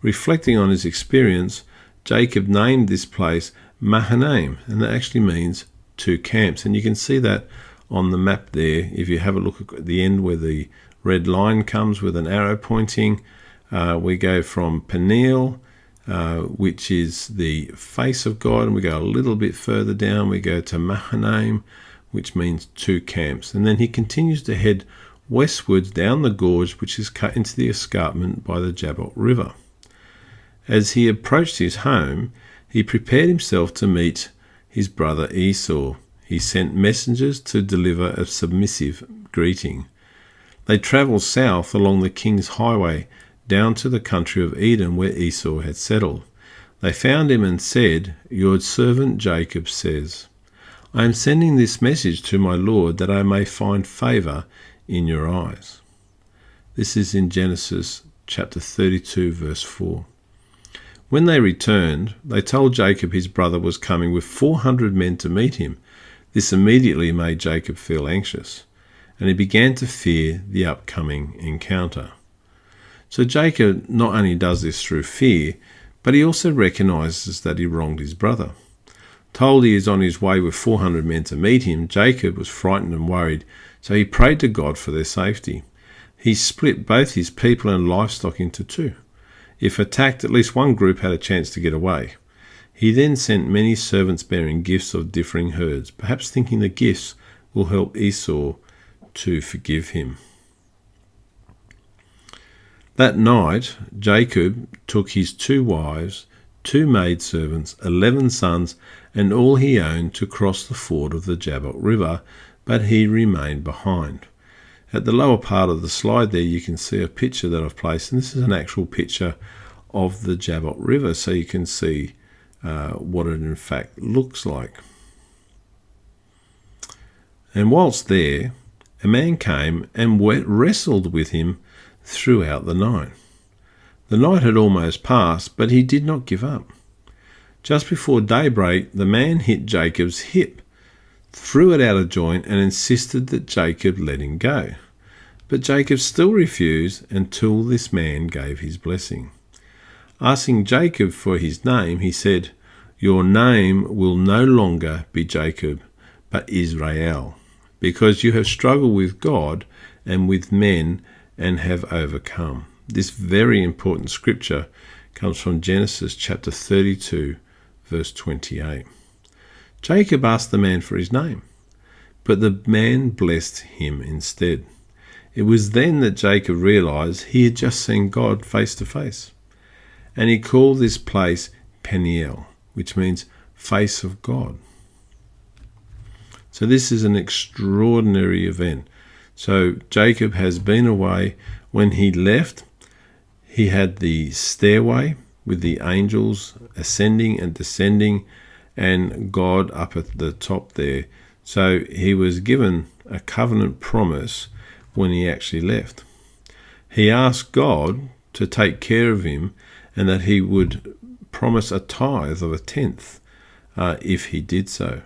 Reflecting on his experience, Jacob named this place Mahanaim, and that actually means two camps. And you can see that on the map there. If you have a look at the end where the red line comes with an arrow pointing, we go from Peniel, which is the face of God, and we go a little bit further down, we go to Mahanaim, which means two camps. And then he continues to head westwards down the gorge, which is cut into the escarpment by the Jabbok River. As he approached his home, he prepared himself to meet his brother Esau. He sent messengers to deliver a submissive greeting. They travelled south along the king's highway down to the country of Edom, where Esau had settled. They found him and said, "Your servant Jacob says, I am sending this message to my Lord that I may find favour in your eyes." This is in Genesis chapter 32, verse 4. When they returned, they told Jacob his brother was coming with 400 men to meet him. This immediately made Jacob feel anxious, and he began to fear the upcoming encounter. So Jacob not only does this through fear, but he also recognizes that he wronged his brother. Told he is on his way with 400 men to meet him, Jacob was frightened and worried, so he prayed to God for their safety. He split both his people and livestock into two. If attacked, at least one group had a chance to get away. He then sent many servants bearing gifts of differing herds, perhaps thinking the gifts will help Esau to forgive him. That night, Jacob took his 2 wives, 2 maidservants, 11 sons, and all he owned to cross the ford of the Jabbok River, but he remained behind. At the lower part of the slide there, you can see a picture that I've placed, and this is an actual picture of the Jabbok River, so you can see what it in fact looks like. And whilst there, a man came and wrestled with him throughout the night. The night had almost passed, but he did not give up. Just before daybreak, the man hit Jacob's hip, threw it out of joint, and insisted that Jacob let him go. But Jacob still refused until this man gave his blessing. Asking Jacob for his name, he said, "Your name will no longer be Jacob, but Israel, because you have struggled with God and with men and have overcome." This very important scripture comes from Genesis chapter 32, verse 28. Jacob asked the man for his name, but the man blessed him instead. It was then that Jacob realized he had just seen God face to face, and he called this place Peniel, which means face of God. So this is an extraordinary event. So Jacob has been away. When he left, he had the stairway with the angels ascending and descending and God up at the top there. So he was given a covenant promise when he actually left. He asked God to take care of him and that he would promise a tithe of a tenth if he did so.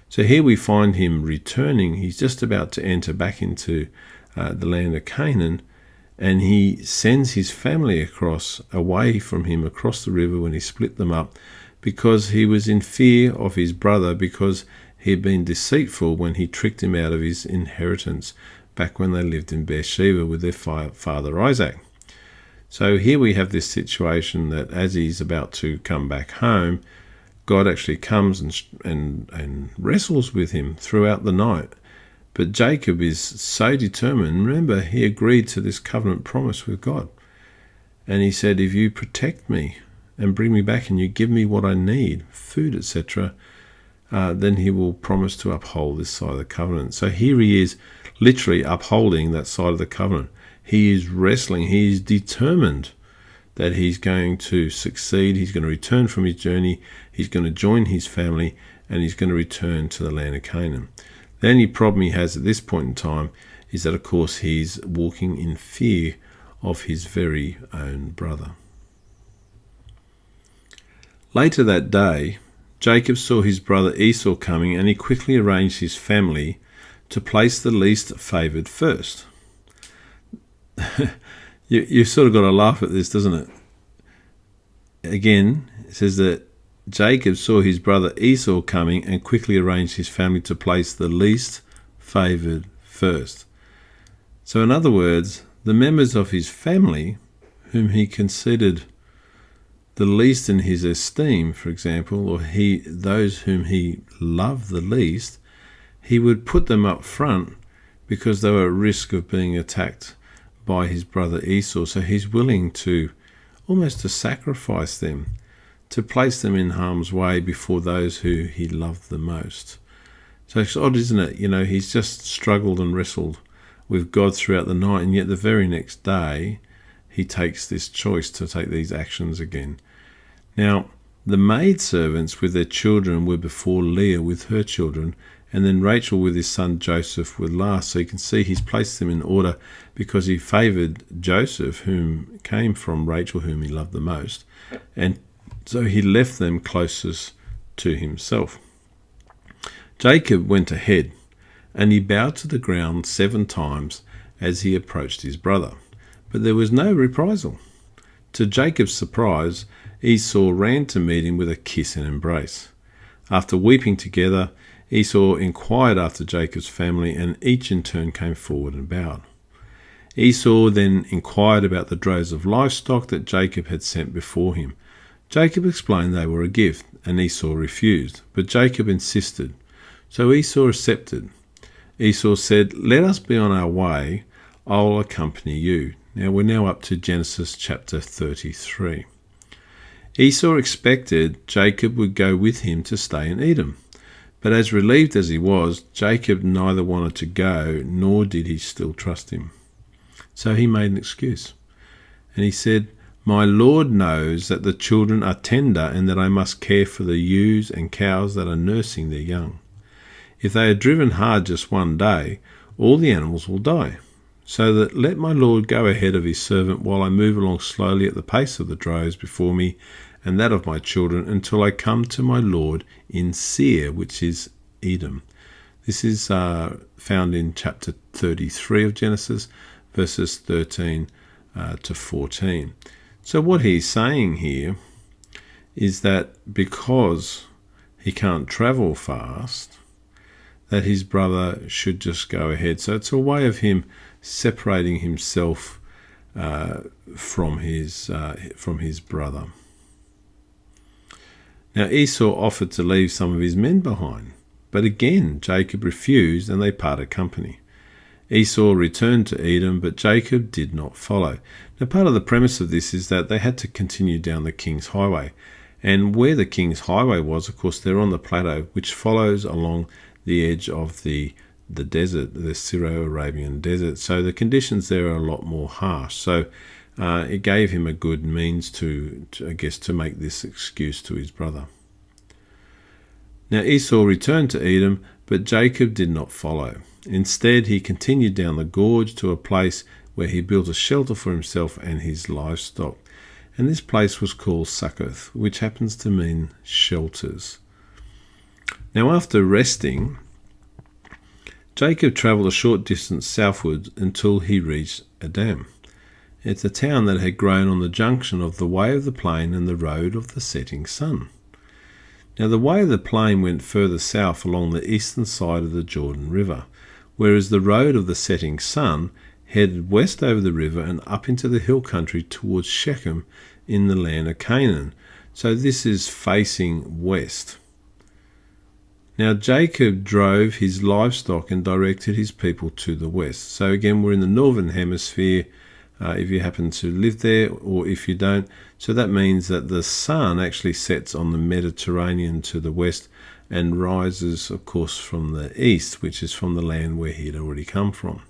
So here we find him returning. He's just about to enter back into the land of Canaan, and he sends his family away from him across the river when he split them up, because he was in fear of his brother, because he had been deceitful when he tricked him out of his inheritance back when they lived in Beersheba with their father Isaac. So here we have this situation that as he's about to come back home, God actually comes and wrestles with him throughout the night. But Jacob is so determined. Remember, he agreed to this covenant promise with God. And he said, if you protect me and bring me back and you give me what I need, food, etc., then he will promise to uphold this side of the covenant. So here he is literally upholding that side of the covenant. He is wrestling. He is determined that he's going to succeed. He's going to return from his journey. He's going to join his family, and he's going to return to the land of Canaan. The only problem he has at this point in time is that, of course, he's walking in fear of his very own brother. Later that day, Jacob saw his brother Esau coming, and he quickly arranged his family to place the least favoured first. You've sort of got to laugh at this, doesn't it? Again, it says that Jacob saw his brother Esau coming and quickly arranged his family to place the least favoured first. So in other words, the members of his family, whom he considered the least in his esteem, for example, or those whom he loved the least, he would put them up front because they were at risk of being attacked by his brother Esau. So he's willing to almost to sacrifice them, to place them in harm's way before those who he loved the most. So it's odd, isn't it? You know, he's just struggled and wrestled with God throughout the night, and yet the very next day he takes this choice to take these actions again. Now, the maidservants with their children were before Leah with her children, and then Rachel with his son Joseph were last. So you can see he's placed them in order because he favoured Joseph, whom came from Rachel, whom he loved the most, and so he left them closest to himself. Jacob went ahead, and he bowed to the ground 7 times as he approached his brother. But there was no reprisal. To Jacob's surprise, Esau ran to meet him with a kiss and embrace. After weeping together, Esau inquired after Jacob's family, and each in turn came forward and bowed. Esau then inquired about the droves of livestock that Jacob had sent before him. Jacob explained they were a gift, and Esau refused, but Jacob insisted. So Esau accepted. Esau said, "Let us be on our way, I will accompany you." Now we're now up to Genesis chapter 33. Esau expected Jacob would go with him to stay in Edom. But as relieved as he was, Jacob neither wanted to go, nor did he still trust him. So he made an excuse. And he said, "My Lord knows that the children are tender, and that I must care for the ewes and cows that are nursing their young. If they are driven hard just one day, all the animals will die. So that let my lord go ahead of his servant while I move along slowly at the pace of the droves before me and that of my children until I come to my lord in Seir, which is Edom. This is found in chapter 33 of Genesis, verses 13 to 14. So what he's saying here is that because he can't travel fast, that his brother should just go ahead. So it's a way of him separating himself from his brother. Now Esau offered to leave some of his men behind, but again Jacob refused, and they parted company. Esau returned to Edom, but Jacob did not follow. Now part of the premise of this is that they had to continue down the King's Highway. And where the King's Highway was, of course, they're on the plateau, which follows along the edge of the desert, the Syro-Arabian desert. So the conditions there are a lot more harsh. So it gave him a good means to make this excuse to his brother. Now Esau returned to Edom, but Jacob did not follow. Instead, he continued down the gorge to a place where he built a shelter for himself and his livestock. And this place was called Succoth, which happens to mean shelters. Now after resting, Jacob travelled a short distance southwards until he reached Adam. It's a town that had grown on the junction of the way of the plain and the road of the setting sun. Now the way of the plain went further south along the eastern side of the Jordan River, whereas the road of the setting sun headed west over the river and up into the hill country towards Shechem in the land of Canaan. So this is facing west. Now Jacob drove his livestock and directed his people to the west. So again, we're in the northern hemisphere, if you happen to live there, or if you don't. So that means that the sun actually sets on the Mediterranean to the west and rises, of course, from the east, which is from the land where he had already come from.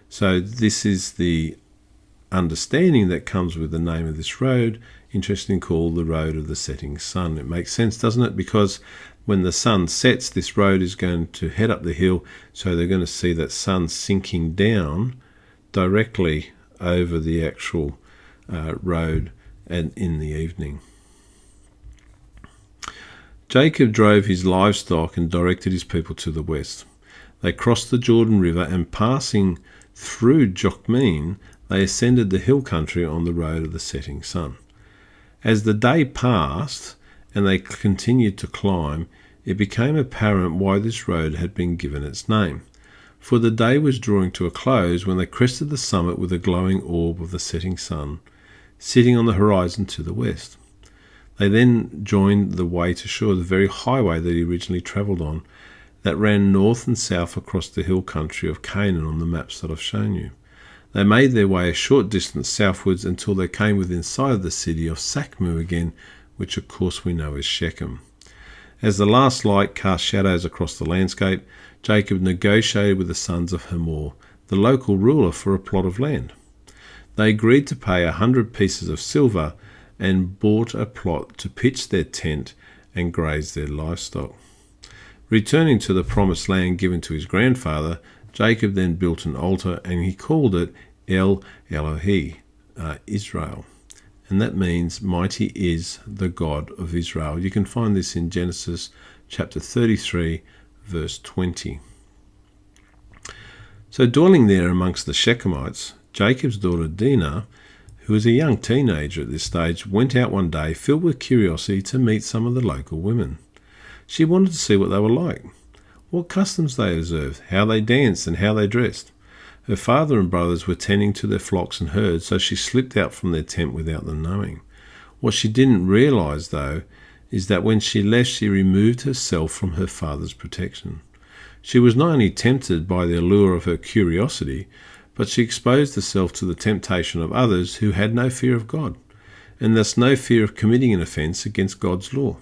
So this is the understanding that comes with the name of this road, interesting, called the Road of the Setting Sun. It makes sense, doesn't it? Because when the sun sets, this road is going to head up the hill, so they're going to see that sun sinking down directly over the actual road and in the evening. Jacob drove his livestock and directed his people to the west. They crossed the Jordan River, and passing through Jokmeam, they ascended the hill country on the road of the setting sun. As the day passed and they continued to climb, it became apparent why this road had been given its name. For the day was drawing to a close when they crested the summit with a glowing orb of the setting sun, sitting on the horizon to the west. They then joined the way to shore, the very highway that he originally travelled on, that ran north and south across the hill country of Canaan on the maps that I've shown you. They made their way a short distance southwards until they came within sight of the city of Sakmu again, which of course we know as Shechem. As the last light cast shadows across the landscape, Jacob negotiated with the sons of Hamor, the local ruler, for a plot of land. They agreed to pay 100 pieces of silver and bought a plot to pitch their tent and graze their livestock. Returning to the promised land given to his grandfather, Jacob then built an altar, and he called it El Elohe, Israel. And that means mighty is the God of Israel. You can find this in Genesis chapter 33, verse 20. So dwelling there amongst the Shechemites, Jacob's daughter Dinah, who was a young teenager at this stage, went out one day filled with curiosity to meet some of the local women. She wanted to see what they were like, what customs they observed, how they danced, and how they dressed. Her father and brothers were tending to their flocks and herds, so she slipped out from their tent without them knowing. What she didn't realize, though, is that when she left, she removed herself from her father's protection. She was not only tempted by the allure of her curiosity, but she exposed herself to the temptation of others who had no fear of God, and thus no fear of committing an offence against God's law.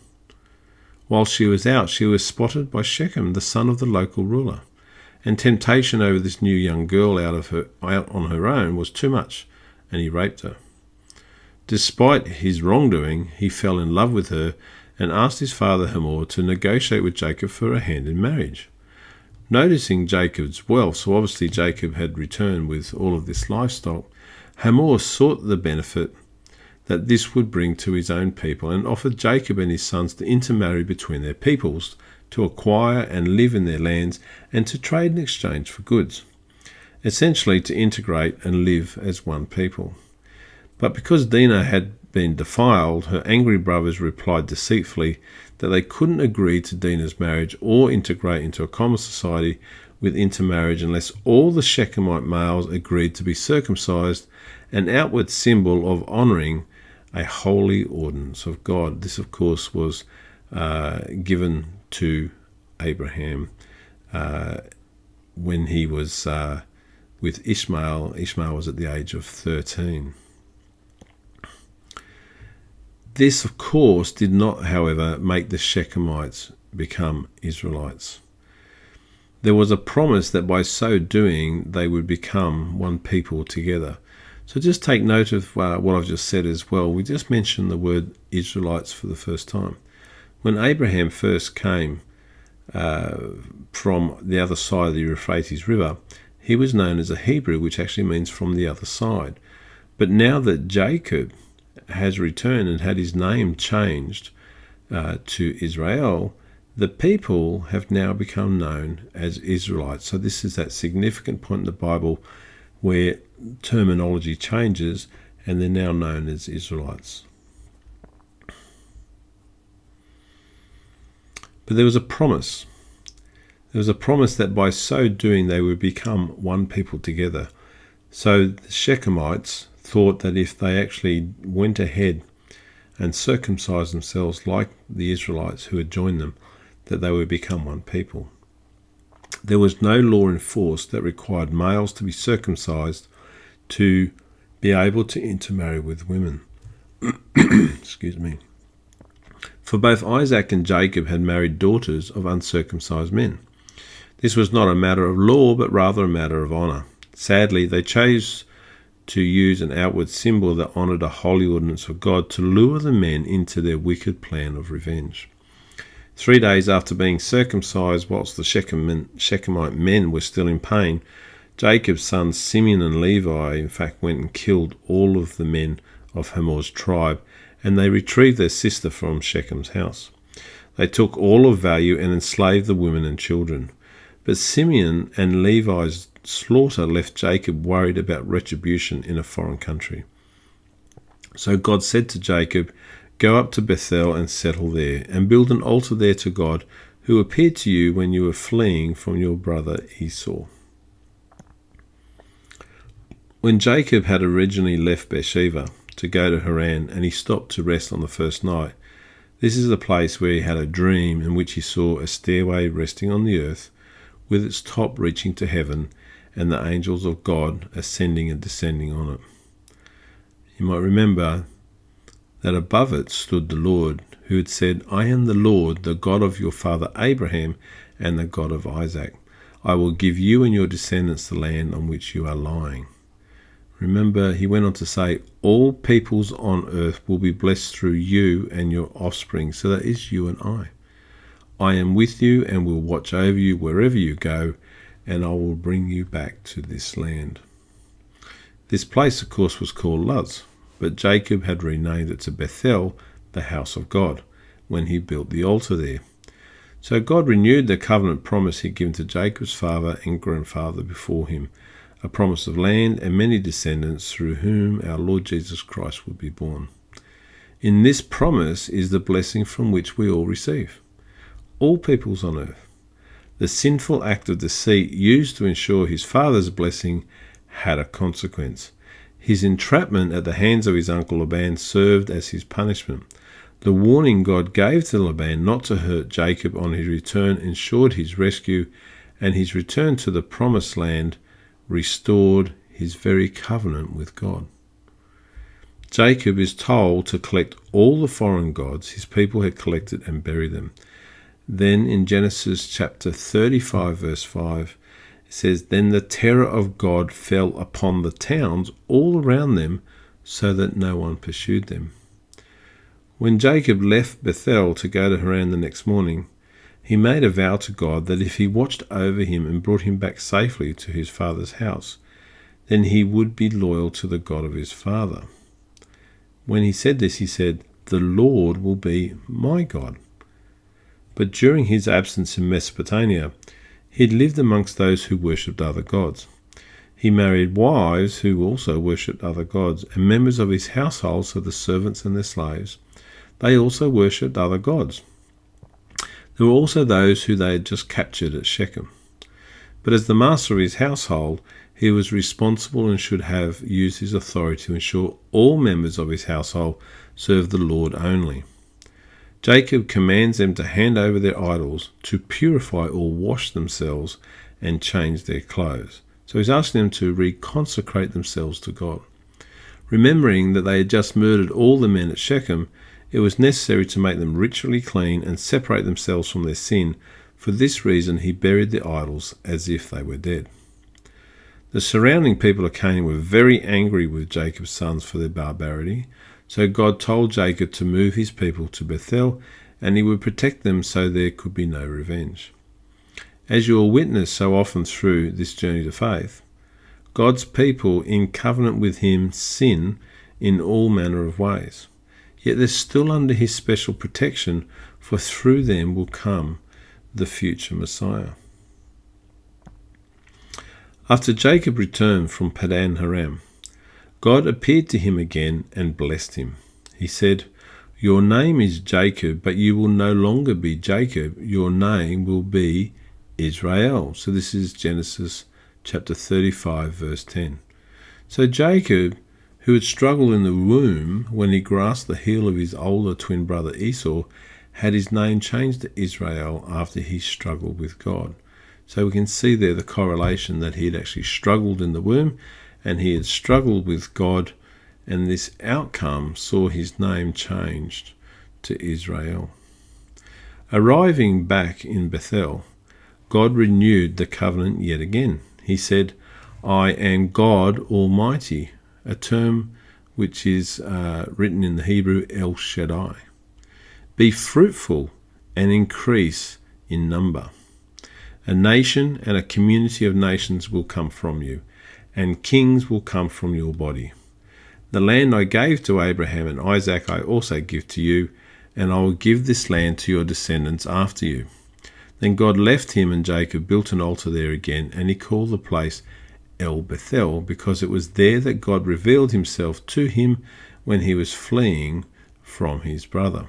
While she was out, she was spotted by Shechem, the son of the local ruler, and temptation over this new young girl out on her own was too much, and he raped her. Despite his wrongdoing, he fell in love with her and asked his father Hamor to negotiate with Jacob for a hand in marriage. Noticing Jacob's wealth, so obviously Jacob had returned with all of this livestock, Hamor sought the benefit that this would bring to his own people and offered Jacob and his sons to intermarry between their peoples, to acquire and live in their lands, and to trade in exchange for goods. Essentially to integrate and live as one people. But because Dinah had been defiled, her angry brothers replied deceitfully that they couldn't agree to Dinah's marriage or integrate into a common society with intermarriage unless all the Shechemite males agreed to be circumcised, an outward symbol of honouring a holy ordinance of God. This, of course, was given to Abraham when he was with Ishmael. Ishmael was at the age of 13. This, of course, did not, however, make the Shechemites become Israelites. There was a promise that by so doing they would become one people together. So just take note of what I've just said as well. We just mentioned the word Israelites for the first time. When Abraham first came from the other side of the Euphrates River, he was known as a Hebrew, which actually means from the other side. But now that Jacob has returned and had his name changed to Israel, the people have now become known as Israelites. So this is that significant point in the Bible where terminology changes and they're now known as Israelites. But there was a promise. There was a promise that by so doing they would become one people together. So the Shechemites thought that if they actually went ahead and circumcised themselves like the Israelites who had joined them, that they would become one people. There was no law enforced that required males to be circumcised to be able to intermarry with women. Excuse me. For both Isaac and Jacob had married daughters of uncircumcised men. This was not a matter of law, but rather a matter of honour. Sadly, they chose to use an outward symbol that honoured a holy ordinance of God to lure the men into their wicked plan of revenge. 3 days after being circumcised, whilst the Shechemite men were still in pain, Jacob's sons Simeon and Levi in fact went and killed all of the men of Hamor's tribe, and they retrieved their sister from Shechem's house. They took all of value and enslaved the women and children. But Simeon and Levi's slaughter left Jacob worried about retribution in a foreign country. So God said to Jacob, "Go up to Bethel and settle there, and build an altar there to God, who appeared to you when you were fleeing from your brother Esau." When Jacob had originally left Beersheba to go to Haran, and he stopped to rest on the first night, this is the place where he had a dream in which he saw a stairway resting on the earth, with its top reaching to heaven, and the angels of God ascending and descending on it. You might remember that above it stood the Lord, who had said, "I am the Lord, the God of your father Abraham and the God of Isaac. I will give you and your descendants the land on which you are lying." Remember, he went on to say, "All peoples on earth will be blessed through you and your offspring." So that is you and I. "I am with you and will watch over you wherever you go, and I will bring you back to this land." This place, of course, was called Luz, but Jacob had renamed it to Bethel, the house of God, when he built the altar there. So God renewed the covenant promise he had given to Jacob's father and grandfather before him, a promise of land and many descendants through whom our Lord Jesus Christ would be born. In this promise is the blessing from which we all receive. All peoples on earth. The sinful act of deceit used to ensure his father's blessing had a consequence. His entrapment at the hands of his uncle Laban served as his punishment. The warning God gave to Laban not to hurt Jacob on his return ensured his rescue, and his return to the promised land restored his very covenant with God. Jacob is told to collect all the foreign gods his people had collected and bury them. Then in Genesis chapter 35 verse 5, it says, "Then the terror of God fell upon the towns all around them, so that no one pursued them." When Jacob left Bethel to go to Haran the next morning, he made a vow to God that if he watched over him and brought him back safely to his father's house, then he would be loyal to the God of his father. When he said this, he said, "The Lord will be my God." But during his absence in Mesopotamia, he had lived amongst those who worshipped other gods. He married wives who also worshipped other gods, and members of his household, so the servants and their slaves, they also worshipped other gods. There were also those who they had just captured at Shechem. But as the master of his household, he was responsible and should have used his authority to ensure all members of his household served the Lord only. Jacob commands them to hand over their idols, to purify or wash themselves, and change their clothes. So he's asking them to reconsecrate themselves to God. Remembering that they had just murdered all the men at Shechem, it was necessary to make them ritually clean and separate themselves from their sin. For this reason he buried the idols as if they were dead. The surrounding people of Canaan were very angry with Jacob's sons for their barbarity, so God told Jacob to move his people to Bethel, and he would protect them so there could be no revenge. As you will witness so often through this journey to faith, God's people in covenant with him sin in all manner of ways. Yet they're still under his special protection, for through them will come the future Messiah. After Jacob returned from Padan Aram, God appeared to him again and blessed him. He said, "Your name is Jacob, but you will no longer be Jacob. Your name will be Israel." So this is Genesis chapter 35, verse 10. So Jacob, who had struggled in the womb when he grasped the heel of his older twin brother Esau, had his name changed to Israel after he struggled with God. So we can see there the correlation that he had actually struggled in the womb and he had struggled with God, and this outcome saw his name changed to Israel. Arriving back in Bethel, God renewed the covenant yet again. He said, "I am God Almighty," a term which is written in the Hebrew El Shaddai. "Be fruitful and increase in number. A nation and a community of nations will come from you, and kings will come from your body. The land I gave to Abraham and Isaac I also give to you, and I will give this land to your descendants after you." Then God left him, and Jacob built an altar there again, and he called the place El Bethel, because it was there that God revealed himself to him when he was fleeing from his brother.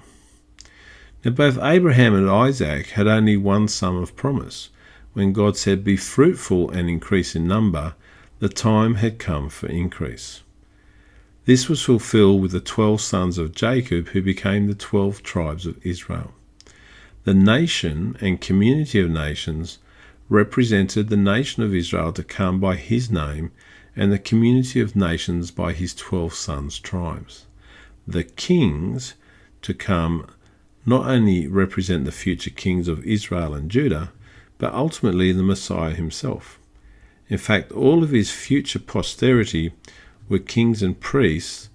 Now both Abraham and Isaac had only one son of promise. When God said, "Be fruitful and increase in number," the time had come for increase. This was fulfilled with the 12 sons of Jacob, who became the 12 tribes of Israel. The nation and community of nations represented the nation of Israel to come by his name, and the community of nations by his 12 sons' tribes. The kings to come not only represent the future kings of Israel and Judah, but ultimately the Messiah himself. In fact, all of his future posterity were kings and priests,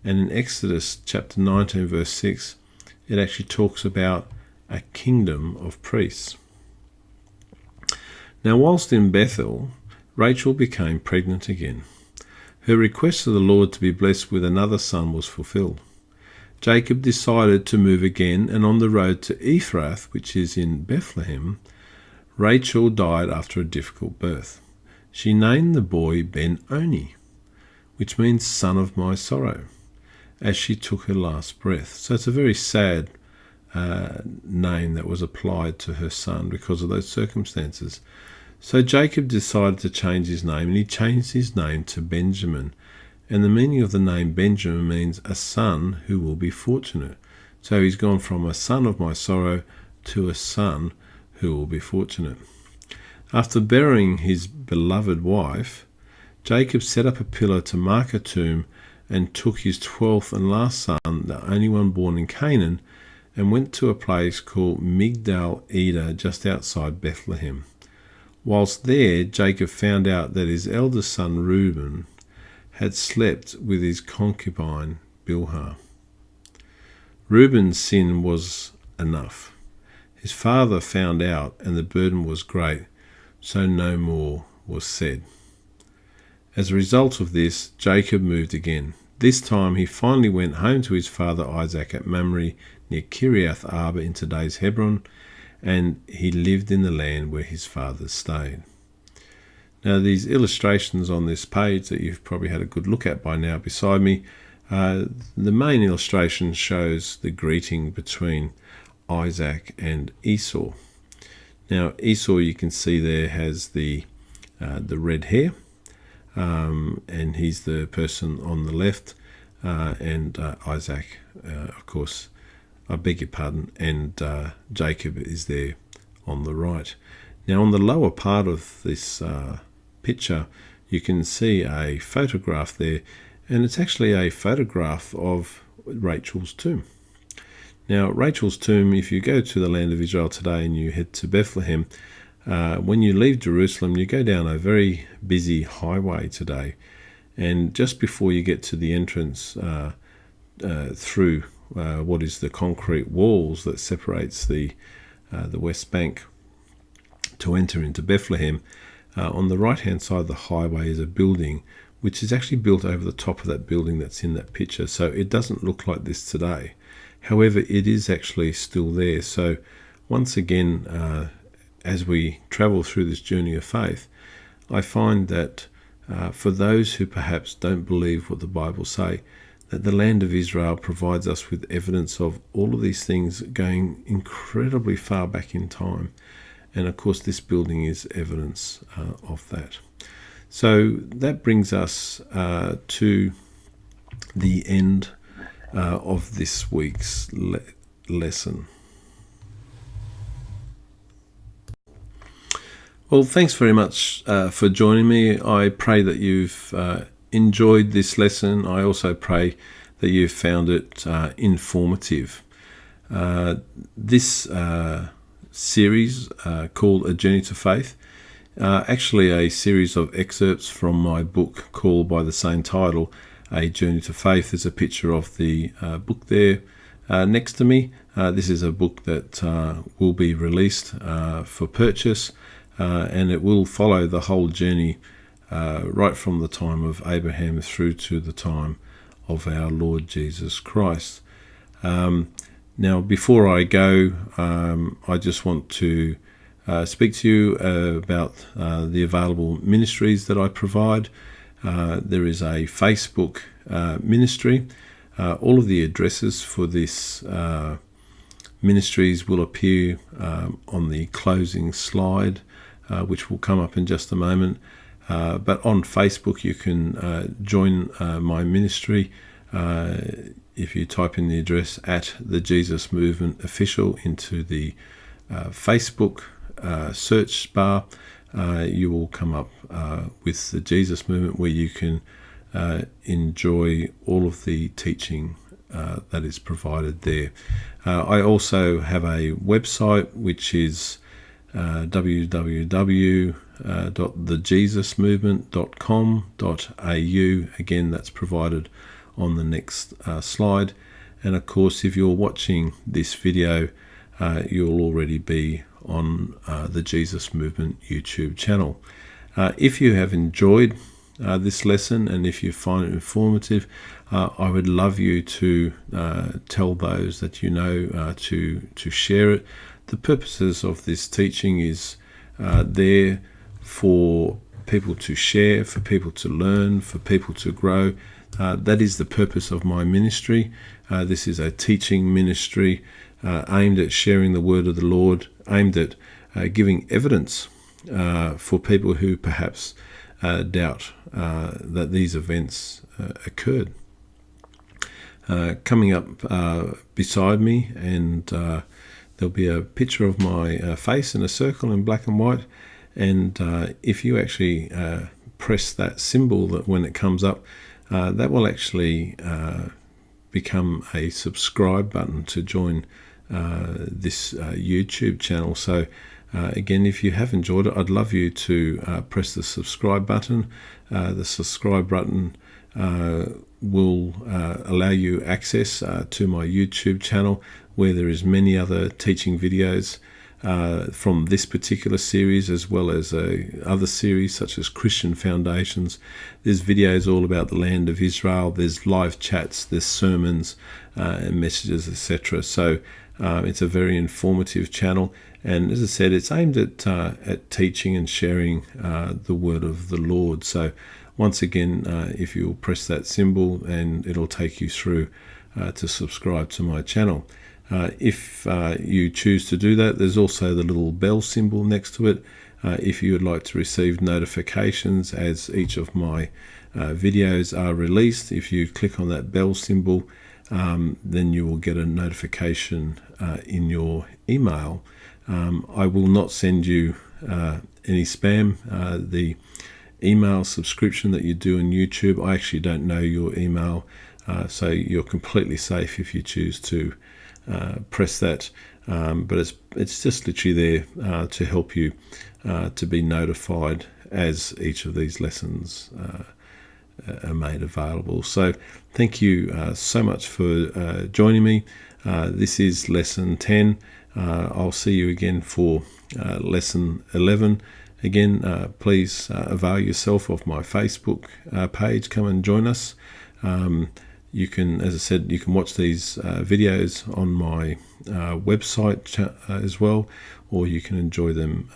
and in Exodus chapter 19 verse 6 it actually talks about a kingdom of priests. Now whilst in Bethel, Rachel became pregnant again. Her request to the Lord to be blessed with another son was fulfilled. Jacob decided to move again, and on the road to Ephrath, which is in Bethlehem, Rachel died after a difficult birth. She named the boy Ben-Oni, which means son of my sorrow, as she took her last breath. So it's a very sad name that was applied to her son because of those circumstances. So Jacob decided to change his name, and he changed his name to Benjamin. And the meaning of the name Benjamin means a son who will be fortunate. So he's gone from a son of my sorrow to a son who will be fortunate. After burying his beloved wife, Jacob set up a pillar to mark a tomb and took his 12th and last son, the only one born in Canaan, and went to a place called Migdal Eder just outside Bethlehem. Whilst there, Jacob found out that his eldest son Reuben had slept with his concubine Bilhah. Reuben's sin was enough. His father found out, and the burden was great, so no more was said. As a result of this, Jacob moved again. This time he finally went home to his father Isaac at Mamre near Kiriath Arba in today's Hebron, and he lived in the land where his fathers stayed. Now, these illustrations on this page that you've probably had a good look at by now beside me, the main illustration shows the greeting between Isaac and Esau. Now, Esau, you can see there, has the red hair, and he's the person on the left, and Isaac, of course, I beg your pardon, and Jacob is there on the right. Now, on the lower part of this picture, you can see a photograph there, and it's actually a photograph of Rachel's tomb. Now, Rachel's tomb, if you go to the land of Israel today and you head to Bethlehem, when you leave Jerusalem, you go down a very busy highway today, and just before you get to the entrance through what is the concrete walls that separates the West Bank to enter into Bethlehem, on the right-hand side of the highway is a building which is actually built over the top of that building that's in that picture. So it doesn't look like this today. However, it is actually still there. So once again, as we travel through this journey of faith, I find that for those who perhaps don't believe what the Bible say, that the land of Israel provides us with evidence of all of these things going incredibly far back in time. And of course, this building is evidence of that. So that brings us to the end of this week's lesson. Well, thanks very much for joining me. I pray that you've enjoyed this lesson. I also pray that you've found it informative. This series called A Journey to Faith, actually a series of excerpts from my book called by the same title, A Journey to Faith. There's a picture of the book there next to me. This is a book that will be released for purchase, and it will follow the whole journey right from the time of Abraham through to the time of our Lord Jesus Christ. Now, before I go, I just want to speak to you about the available ministries that I provide. There is a Facebook ministry. All of the addresses for this ministries will appear on the closing slide, which will come up in just a moment. But on Facebook, you can join my ministry. If you type in the address at the Jesus Movement Official into the Facebook search bar, you will come up with the Jesus Movement, where you can enjoy all of the teaching that is provided there. I also have a website which is www.thejesusmovement.com.au. Again, that's provided on the next slide. And of course, if you're watching this video, you'll already be on the Jesus Movement YouTube channel. If you have enjoyed this lesson, and if you find it informative, I would love you to tell those that you know to share it. The purposes of this teaching is there for people to share, for people to learn, for people to grow. That is the purpose of my ministry. This is a teaching ministry aimed at sharing the word of the Lord, aimed at giving evidence for people who perhaps doubt that these events occurred. Coming up beside me, and there'll be a picture of my face in a circle in black and white, and if you actually press that symbol, that when it comes up, that will actually become a subscribe button to join this YouTube channel. So again, if you have enjoyed it, I'd love you to press the subscribe button. The subscribe button will allow you access to my YouTube channel, where there is many other teaching videos from this particular series, as well as other series such as Christian Foundations. There's videos all about the land of Israel. There's live chats, there's sermons and messages, etc. So it's a very informative channel. And as I said, it's aimed at teaching and sharing the word of the Lord. So once again, if you'll press that symbol, and it'll take you through to subscribe to my channel. If you choose to do that, there's also the little bell symbol next to it. If you would like to receive notifications as each of my videos are released, if you click on that bell symbol, then you will get a notification in your email. I will not send you any spam. The email subscription that you do on YouTube, I actually don't know your email, so you're completely safe if you choose to press that, but it's just literally there to help you to be notified as each of these lessons are made available. So thank you so much for joining me. This is lesson 10. I'll see you again for lesson 11. Again, please avail yourself of my Facebook page. Come and join us. You can, as I said, you can watch these videos on my website as well, or you can enjoy them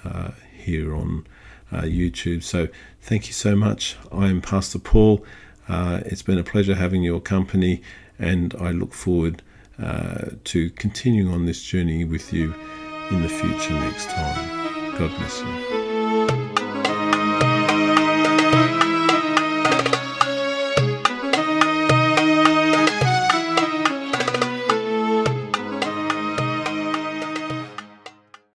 here on YouTube. So thank you so much. I am Pastor Paul. It's been a pleasure having your company, and I look forward to continuing on this journey with you in the future next time. God bless you.